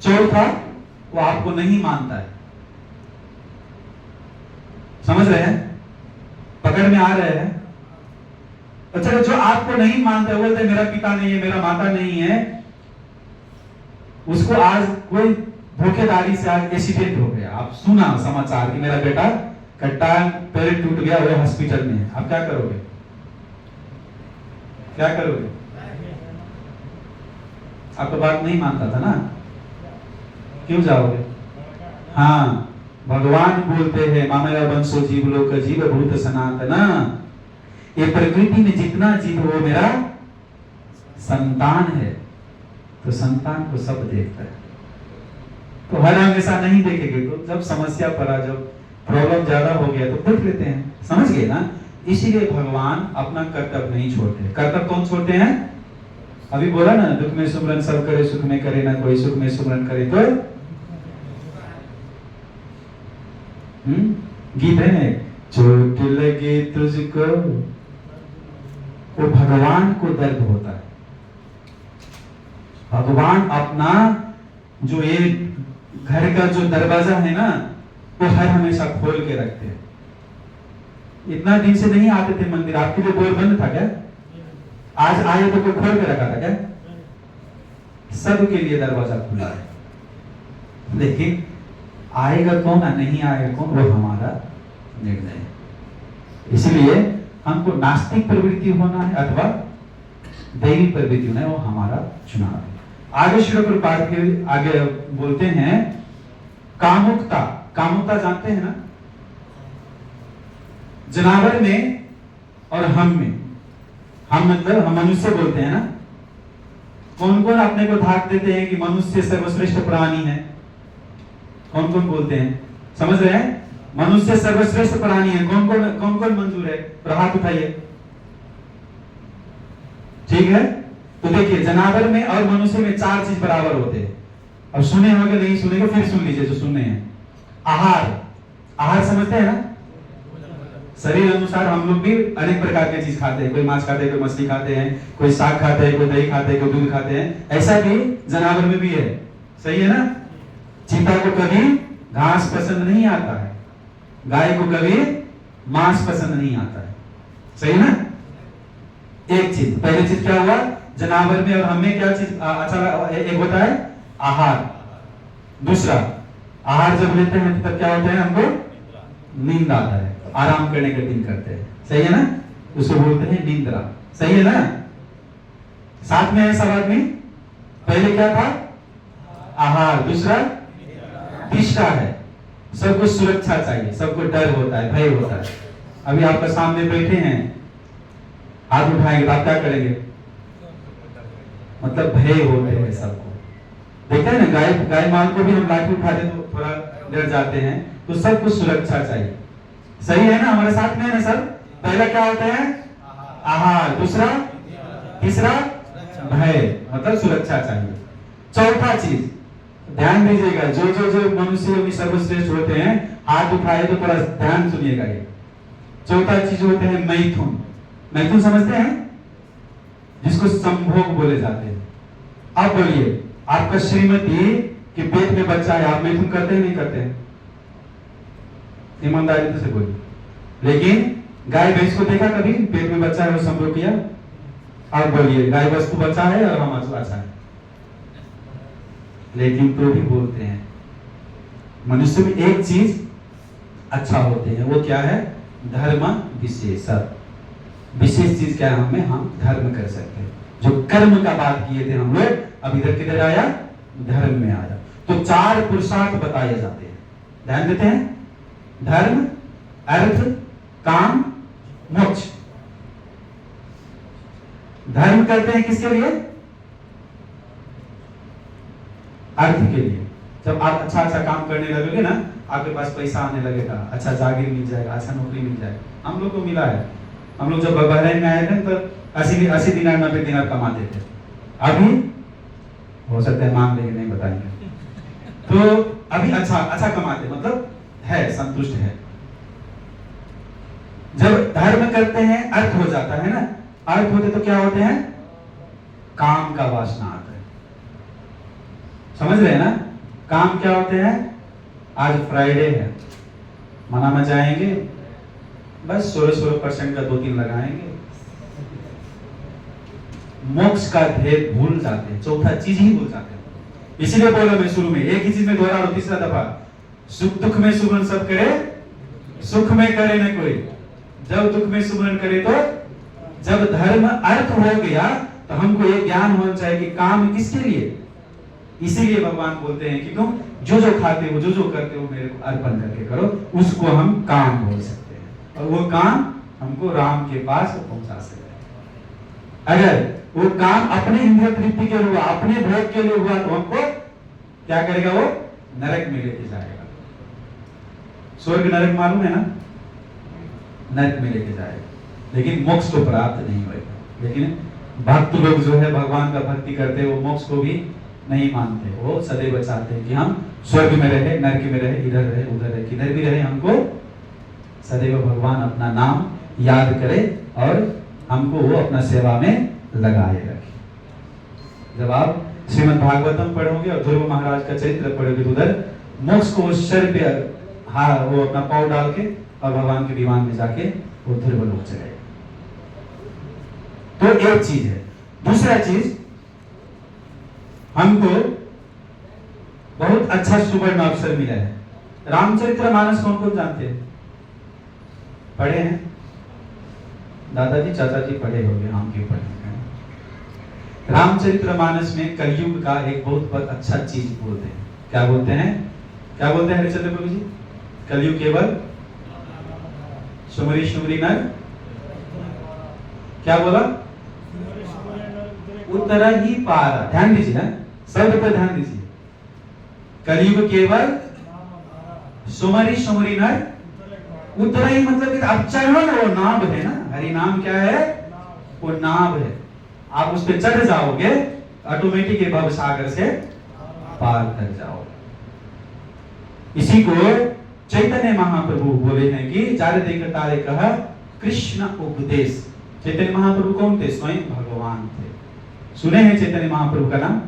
चौथा वो आपको नहीं मानता है। समझ रहे हैं? पकड़ में आ रहे हैं? अच्छा, जो आपको नहीं मानते, बोलते मेरा पिता नहीं है, मेरा माता नहीं है, उसको आज कोई धोखेदारी से आज एक्सीडेंट हो गया, आप सुना समाचार कि मेरा बेटा का टांग पैर टूट गया, वो हॉस्पिटल में है, आप क्या करोगे? क्या करोगे? आपको बात नहीं मानता था ना, क्यों जाओगे? हाँ, भगवान बोलते हैं मामया वंशो जीव लोक जीव भूत सनातन, ये प्रकृति में जितना जीव वो मेरा संतान है, तो संतान को सब देखता है। तो हर हमेशा नहीं देखेंगे, तो जब समस्या पड़ा, जब प्रॉब्लम ज्यादा हो गया तो देख लेते हैं। समझ गए ना? इसीलिए भगवान अपना कर्तव्य नहीं छोड़ते। कर्तव्य कौन छोड़ते हैं? अभी बोला ना, दुख में सुमरन सब करे, सुख में करे ना कोई, सुख में सुमरन करे तो गीत है ना, चोट लगे तुझको, वो भगवान को दर्द होता है। भगवान अपना जो ये घर का जो दरवाजा है ना, वो हर हमेशा खोल के रखते हैं। इतना दिन से नहीं आते थे मंदिर, आपके लिए डोर बंद था क्या? आज आए तो कोई खोल के रखा था क्या? सबके लिए दरवाजा खुला है, लेकिन आएगा कौन और नहीं आएगा कौन, वो हमारा निर्णय है। इसलिए हमको नास्तिक प्रवृत्ति होना है अथवा दैवी प्रवृत्ति होना है, वो हमारा चुनाव है। आगे श्री प्रभुपाद के आगे बोलते हैं कामुकता। कामुकता जानते हैं ना? जनावर में और हम में, हम मतलब हम मनुष्य बोलते हैं ना, कौन कौन अपने को धाक देते हैं कि मनुष्य सर्वश्रेष्ठ प्राणी है? कौन कौन बोलते हैं? समझ रहे हैं? मनुष्य सर्वश्रेष्ठ प्राणी है, कौन कौन मंजूर है? हाथ उठाइए। ठीक है, तो देखिए जनावर में और मनुष्य में 4 चीज बराबर होते हैं। अब सुने होंगे, नहीं सुनेंगे फिर सुन लीजिए जो सुनने हैं। आहार, आहार समझते हैं ना? शरीर अनुसार हम लोग भी अनेक प्रकार की चीज खाते हैं, कोई मांस खाते हैं, कोई मछली खाते हैं, कोई साग खाते हैं, कोई दही खाते हैं, कोई दूध खाते हैं। ऐसा भी जनावर में भी है, सही है ना? चीता को कभी घास पसंद नहीं आता है, गाय को कभी मांस पसंद नहीं आता है, सही है ना? एक चीज, पहली चीज क्या हुआ, जनावर में और हमें क्या चीज अच्छा एक होता है आहार। दूसरा, आहार जब लेते हैं तब क्या होता है, हमको नींद आता है, आराम करने का दिन करते हैं, सही है ना, उसको बोलते हैं निंद्रा, सही है ना। साथ में है सब आदमी, पहले क्या था आहार, दूसरा तीसरा है सबको सुरक्षा चाहिए, सबको डर होता है, भय होता है। अभी आपका सामने बैठे हैं, हाथ उठाएंगे तो आप क्या करेंगे, मतलब भय होते हैं सबको। देखते हैं ना गाय माल को भी हम लाठी उठाते तो थोड़ा डर जाते हैं, तो सबको सुरक्षा चाहिए, सही है ना, हमारे साथ में है ना सब। पहला क्या होता है आहार, दूसरा तीसरा भय, मतलब सुरक्षा चाहिए। चौथा चीज ध्यान दीजिएगा, जो मनुष्य योगी सर्वश्रेष्ठ होते हैं, हाथ उठाए तो थोड़ा ध्यान सुनिएगा। ये चौथा चीज होते हैं मैथुन। मैथुन समझते हैं, जिसको संभोग बोले जाते हैं। आप बोलिए, आपका श्रीमती के पेट में बच्चा है, आप मैथुन करते हैं नहीं करते हैं, ईमानदारी से बोलिए। लेकिन गाय भैंस को देखा कभी पेट में बच्चा है वो संभोग किया? आप बोलिए, गाय वस्तु बच्चा है और हम अच्छा है, लेकिन तो भी बोलते हैं मनुष्य में एक चीज अच्छा होते हैं, वो क्या है, धर्म विशेष। विशेष चीज क्या है हमें, हम धर्म कर सकते हैं। जो कर्म का बात किए थे हम लोग, अब इधर किधर आया, धर्म में आया। तो 4 पुरुषार्थ बताए जाते हैं, ध्यान देते हैं, धर्म, अर्थ, काम, मोक्ष। धर्म करते हैं किसके लिए, अर्थ के लिए। जब आप अच्छा काम करने लगोगे ना, आपके पास पैसा आने लगेगा, अच्छा जागीर मिल जाएगा, अच्छा नौकरी मिल जाएगा। हम लोग को मिला है, हम लोग जब बहरीन में आए थे तो 80 दिनार 90 दिनार कमाते थे। अभी हो सकता है मांग लेंगे, नहीं बताएंगे। तो अभी अच्छा कमाते, मतलब है, संतुष्ट है। जब धर्म करते हैं अर्थ हो जाता है ना, अर्थ होते तो क्या होते हैं, काम का वासना आता है, समझ रहे हैं ना। काम क्या होते हैं, आज फ्राइडे है, मना में जाएंगे, बस 16% का 2-3 लगाएंगे। मोक्ष का भेद भूल जाते हैं, चौथा चीज ही भूल जाते हैं। इसीलिए बोला मैं शुरू में, एक ही चीज में दोहरा रहा हूं तीसरा दफा, सुख दुख में सुमरन सब करे, सुख में करे न कोई। जब दुख में सुमरन करे तो, जब धर्म अर्थ हो गया तो हमको ये ज्ञान होना चाहिए कि काम किसके लिए। इसीलिए भगवान बोलते हैं कि तुम जो खाते हो, जो करते हो, मेरे को अर्पण करके करो, उसको हम काम बोल सकते हैं। और वो काम हमको राम के पास पहुंचा सकते हैं। अगर वो काम अपने इंद्रिय तृप्ति के लिए हुआ, अपने भोग के लिए हुआ, तो हमको क्या करेगा, वो नरक में लेके जाएगा। स्वर्ग नरक मालूम है ना, नरक में लेके जाएगा, लेकिन मोक्ष को प्राप्त नहीं होगा। लेकिन भक्त लोग जो है भगवान का भक्ति करते हैं, वो मोक्ष को भी नहीं मानते, वो सदैव चाहते हैं कि हम स्वर्ग में रहे, नरक में रहे, इधर रहे, उधर रहे, किधर भी रहे, हमको सदैव भगवान अपना नाम याद करे और हमको वो अपना सेवा में लगाए रखे। जब आप श्रीमद् भागवतम पढ़ोगे और ध्रुव महाराज का चरित्र पढ़ोगे तो उधर मोक्ष को सर पे वो अपना पाँव डाल के और भगवान के विमान में जाके वो ध्रुव लोग चले। तो एक चीज है। दूसरा चीज, हमको बहुत अच्छा सुवर्ण अवसर मिला है। रामचरितमानस कौन कौन जानते हैं, पढ़े हैं? दादाजी चाचाजी पढ़े होंगे, हम क्यों पढ़े हैं? रामचरितमानस में कलयुग का एक बहुत अच्छा चीज बोलते हैं। क्या बोलते हैं, क्या बोलते हैं हरिचंद्र प्रभु जी? कलयुग केवल सुमरी सुमरी नर, क्या बोला? उत्तर ही पारा। ध्यान दीजिए ना, शब्द पर ध्यान दीजिए। कलयुग केवल सुमरी सुमरी नर, उत्तर ही मतलब कि अब चरण वो नाभ है ना, हरि नाम क्या है, वो नाभ है। आप उस पर चढ़ जाओगे, ऑटोमेटिक भव सागर से पार कर जाओगे। इसी को चैतन्य महाप्रभु बोले हैं कि जारे देकर तारे कहा कृष्ण उपदेश। चैतन्य महाप्रभु कौन थे? स्वयं भगवान थे। सुने हैं चैतन्य महाप्रभु का नाम?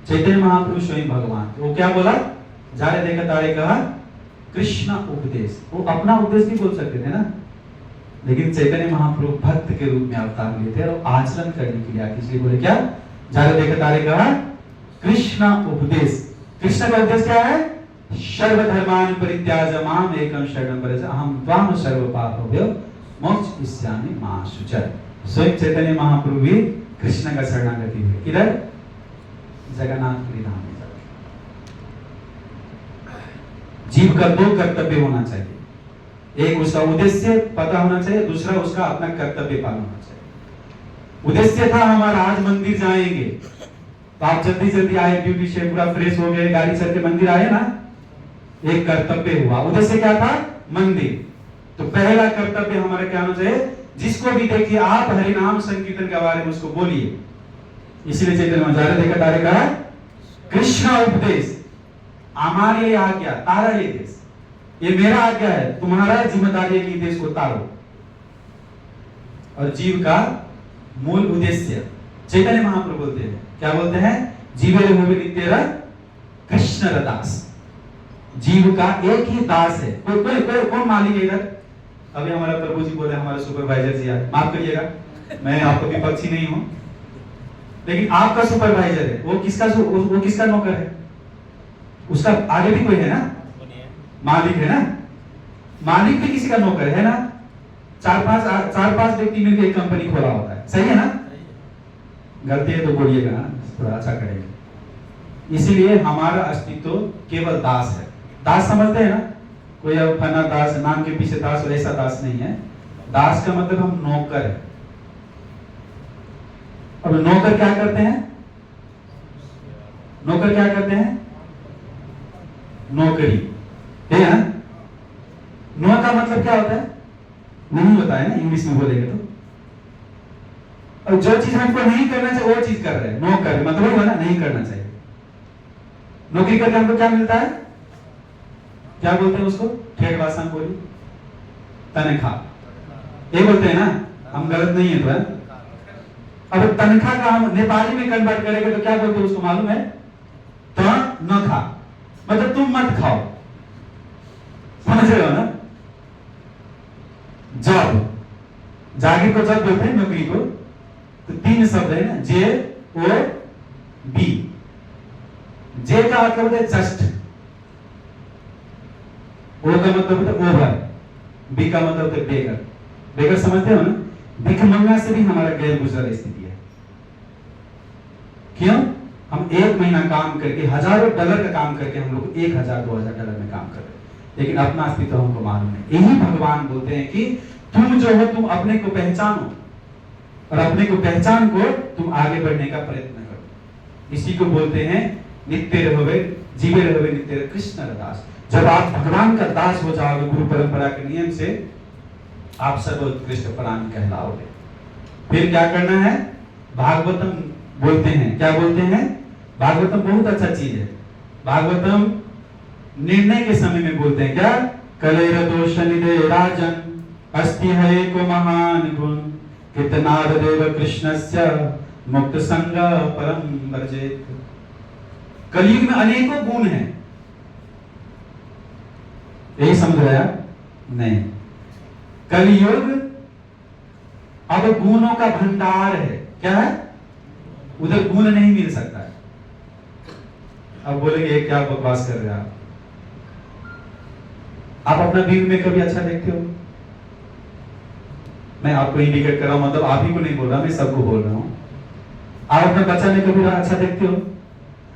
चैतन्य महाप्रभु स्वयं भगवान थे। वो क्या बोला? जारे देकर तारे कहा कृष्ण उपदेश। वो अपना उपदेश भी बोल सकते थे ना, लेकिन चैतन्य महाप्रभु भक्त के रूप में अवतार लिए थे और आचरण करने के लिए आए, इसलिए बोले क्या जारे देखा तारे कहा कृष्ण उपदेश। कृष्ण का उपदेश क्या है? सर्वधर्मान् परित्याज माम एकम शरणं व्रज अहम त्वां सर्व पापेभ्यो मोक्षयिष्यामि मा शुचः। स्वयं चैतन्य महाप्रभु भी कृष्ण का शरणागति हुए। किधर? जगन्नाथपुरी धाम में जाकर। जीव का दो कर्तव्य होना चाहिए, एक उसका उद्देश्य पता होना चाहिए, दूसरा उसका अपना कर्तव्य पालन होना चाहिए। उद्देश्य था हमारा आज मंदिर जाएंगे, तो आप जल्दी जल्दी आए, ड्यूटी से पूरा फ्रेश हो गए, गाड़ी चल के मंदिर आए ना, एक कर्तव्य हुआ। उद्देश्य क्या था? मंदिर। तो पहला कर्तव्य हमारा क्या होना चाहिए? जिसको भी देखिए आप हरि नाम संकीर्तन के बारे में उसको बोलिए। इसीलिए चैतन्य महाराज देखा तारे कहा कृष्ण उपदेश हमारे आज्ञा तारा ये देश, ये मेरा आज्ञा है, तुम्हारा जिम्मेदारी है कि देश को तारो। और जीव का मूल उद्देश्य चैतन्य महाप्रभु बोलते हैं, क्या बोलते हैं? जीवे भवे नित्य कृष्ण दास। जीव का एक ही दास है। कौन मालिक है इधर? अभी हमारा प्रभु जी बोले, हमारा सुपरवाइजर जी आए, माफ करिएगा मैं आपका विपक्षी नहीं हूं, लेकिन आपका सुपरवाइजर है, वो किसका नौकर है? उसका आगे भी कोई है ना, मालिक है ना, मालिक भी किसी का नौकर है ना। चार पांच व्यक्ति मिलकर एक कंपनी खोला होता है, सही है ना? गलती है तो बोलिएगा, थोड़ा अच्छा करेंगे। इसीलिए हमारा अस्तित्व केवल दास है। दास समझते हैं ना? कोई अब फना दास नाम के पीछे दास हो, ऐसा दास नहीं है। दास का मतलब हम नौकर है। अब नौकर क्या करते हैं? नौकर क्या करते हैं? नौकरी है ना? नौ का मतलब क्या होता है? नहीं होता है ना, इंग्लिश में बोलेंगे तो। और जो चीज हमको नहीं करना चाहिए वो चीज कर रहे हैं, नौकर मतलब वो ना नहीं करना चाहिए। नौकरी करके हमको क्या मिलता है? क्या बोलते हैं उसको? ठेठ भाषा में बोली तनख्वाह, ये बोलते हैं ना, हम गलत नहीं है तो है। अब तनख्वाह का हम नेपाली में कन्वर्ट करेंगे तो क्या बोलते हैं उसको मालूम है? तो न खा, मतलब तुम मत खाओ, समझ रहे हो ना? जॉब, जागीर को जॉब बोलते हैं, नौकरी को। तो तीन शब्द है ना, जे ओ बी। जे का मतलब होता है जस्ट, ओ का मतलब होता है ओवर, बी का मतलब होता है बेगर। बेगर समझते हो ना? भिखमंगा से भी हमारा गैर गुजर स्थिति है। क्यों? हम एक महीना काम करके हजारों डॉलर का काम करके हम लोग 1000-2000 डॉलर में काम कर रहे हैं, लेकिन अपना अस्तित्व हमको मालूम है। यही भगवान बोलते हैं कि तुम जो हो तुम अपने को पहचानो, और अपने को पहचान को तुम आगे बढ़ने का प्रयत्न करो। इसी को बोलते हैं नित्य रहोगे जीवे रहोगे नित्य कृष्ण दास। जब आप भगवान का दास हो जाओगे गुरु परंपरा के नियम से, आप सर्वोत्कृष्ट प्राणी कहलाओगे। फिर क्या करना है? भागवतम बोलते हैं, क्या बोलते हैं? भागवतम बहुत अच्छा चीज है। भागवतम निर्णय के समय में बोलते हैं क्या? कलेर दोष निधे राजन अस्ति है को महान गुण कितनाद देव कृष्णस्य मुक्त संग परम वर्जेत। कलयुग में अनेकों गुण हैं, यही समझ रहा नहीं? कलयुग अब गुणों का भंडार है। क्या है? उधर गुण नहीं मिल सकता है। अब बोलेंगे क्या बकवास कर रहे हैं आप अपना व्यू में कभी अच्छा देखते हो? मैं आपको इंडिकेट कर रहा हूं, मतलब आप ही को नहीं बोल रहा, मैं सबको बोल रहा हूं। आप अपने बच्चा में कभी अच्छा देखते हो?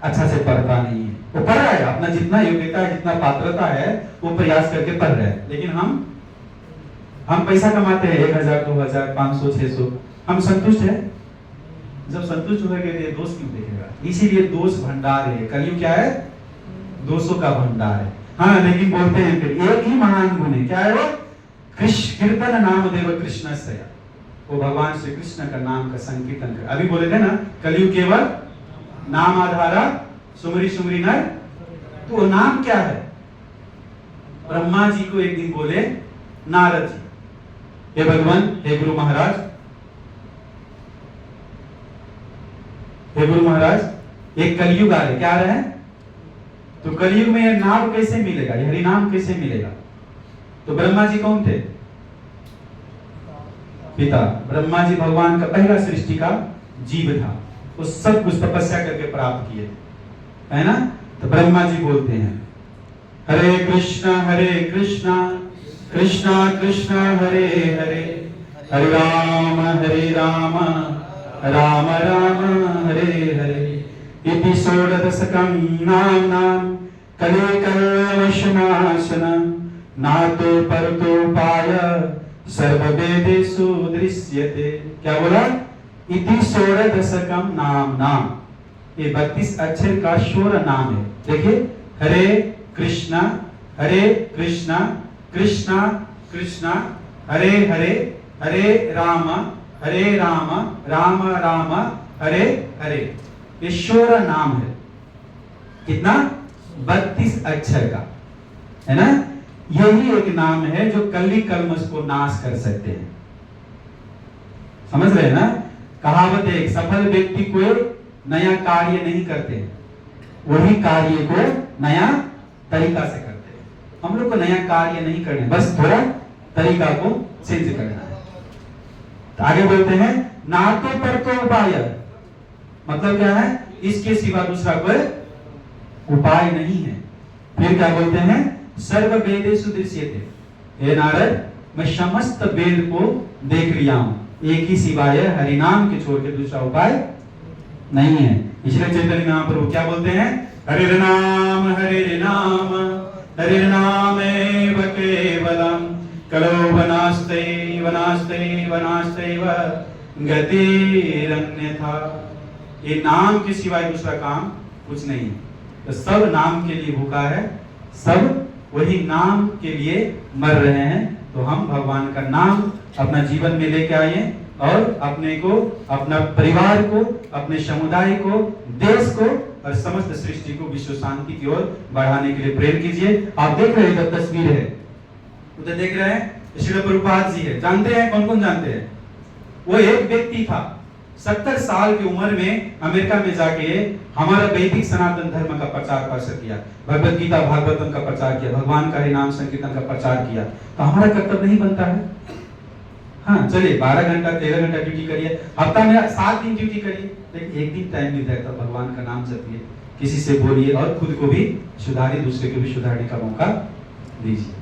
अच्छा से पढ़ता नहीं है, वो पढ़ रहा है, अपना जितना योग्यता है जितना पात्रता है वो प्रयास करके पढ़ रहा है, लेकिन हम पैसा कमाते हैं 1000 2000 500 600, हम संतुष्ट है? जब संतुष्ट हो गए तो दोष क्यों देखेगा? इसीलिए दोष भंडार है। कलयुग क्या है? दोषों का भंडार है। हाँ, लेकिन बोलते हैं फिर एक ही महान गुण है। क्या है वो? कीर्तन नाम देव कृष्ण से, वो भगवान श्री कृष्ण का नाम का संकीर्तन कर। अभी बोले थे ना कलयुग केवल नाम आधारा सुमरी सुमरी नर। तो वो नाम क्या है? ब्रह्मा जी को एक दिन बोले नारद जी, हे भगवान, हे गुरु महाराज, हे गुरु महाराज, एक कलयुग आ रहा है, क्या आ रहा है? तो कलयुग में ये नाम कैसे मिलेगा, ये हरि नाम कैसे मिलेगा? तो ब्रह्मा जी कौन थे? पिता। ब्रह्मा जी भगवान का पहला सृष्टि का जीव था, वो सब कुछ तपस्या करके प्राप्त किए, है ना। तो ब्रह्मा जी बोलते हैं हरे कृष्णा कृष्णा कृष्णा हरे हरे, हरे राम राम राम हरे हरे। इति षोडशकं नाम कले कल्मषनाशनम् नातो परतोपाय सर्ववेदेषु दृश्यते। क्या बोला? इति षोडशकं नाम, ये 32 अक्षर का षोड़ नाम है। देखिए हरे कृष्णा कृष्णा कृष्णा हरे हरे, हरे राम राम राम हरे हरे। ये षोड़ नाम है, कितना? 32 अक्षर का, है ना। यही एक नाम है जो कली कल्मष को नाश कर सकते हैं। समझ रहे हैं ना। कहावत है, एक सफल व्यक्ति को नया कार्य नहीं करते, वही कार्य को नया तरीका से करते हैं। हम लोग को नया कार्य नहीं करना, बस थोड़ा तरीका को चेंज करना है। तो आगे बोलते हैं नातो पर तो उपाय, मतलब क्या है? इसके सिवा दूसरा कोई उपाय नहीं है। फिर क्या बोलते हैं? सर्व वेदेषु दृश्यते। हे नारद, मैं समस्त वेद को देख लिया हूं, एक ही सिवाय हरिनाम के छोड़ के दूसरा उपाय नहीं है। इसलिए चैतन्य महाप्रभु क्या बोलते हैं? हरे नाम एव केवलम कलो वनास्ते गतिरन्यथा। ये नाम के सिवाय दूसरा काम कुछ नहीं है। तो सब नाम के लिए भूखा है, सब वही नाम के लिए मर रहे हैं। तो हम भगवान का नाम अपना जीवन में लेके आइए और अपने को, अपना परिवार को, अपने समुदाय को, देश को और समस्त सृष्टि को विश्व शांति की ओर बढ़ाने के लिए प्रेरित कीजिए। आप देख रहे हैं, तस्वीर है उधर, देख रहे हैं श्रील प्रभुपाद जी है। जानते हैं कौन कौन जानते हैं? वो एक व्यक्ति था 70 साल की उम्र में अमेरिका में जाके हमारा वैदिक सनातन धर्म का प्रचार प्रसार किया, भगवत गीता भागवतम का प्रचार किया, भगवान का हरि नाम संकीर्तन का प्रचार किया। तो हमारा कर्तव्य नहीं बनता है? हाँ, चलिए 12 घंटा 13 घंटा ड्यूटी करिए, हफ्ता में 7 दिन ड्यूटी करिए, लेकिन एक दिन टाइम मिलता है तो भगवान का नाम जपिए, किसी से बोलिए और खुद को भी सुधारिए, दूसरे को भी सुधारने का मौका दीजिए।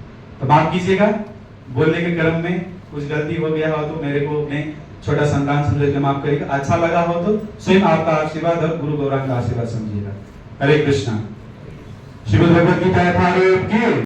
तो माफ कीजिएगा, बोलने के क्रम में कुछ गलती हो गया हो तो मेरे को अपने छोटा संतान समझ के माफ करिएगा। अच्छा लगा हो तो स्वयं आपका आशीर्वाद और गुरु गौरांग का आशीर्वाद समझिएगा। हरे कृष्णा। श्रीमद् भगवद गीता यथारूप की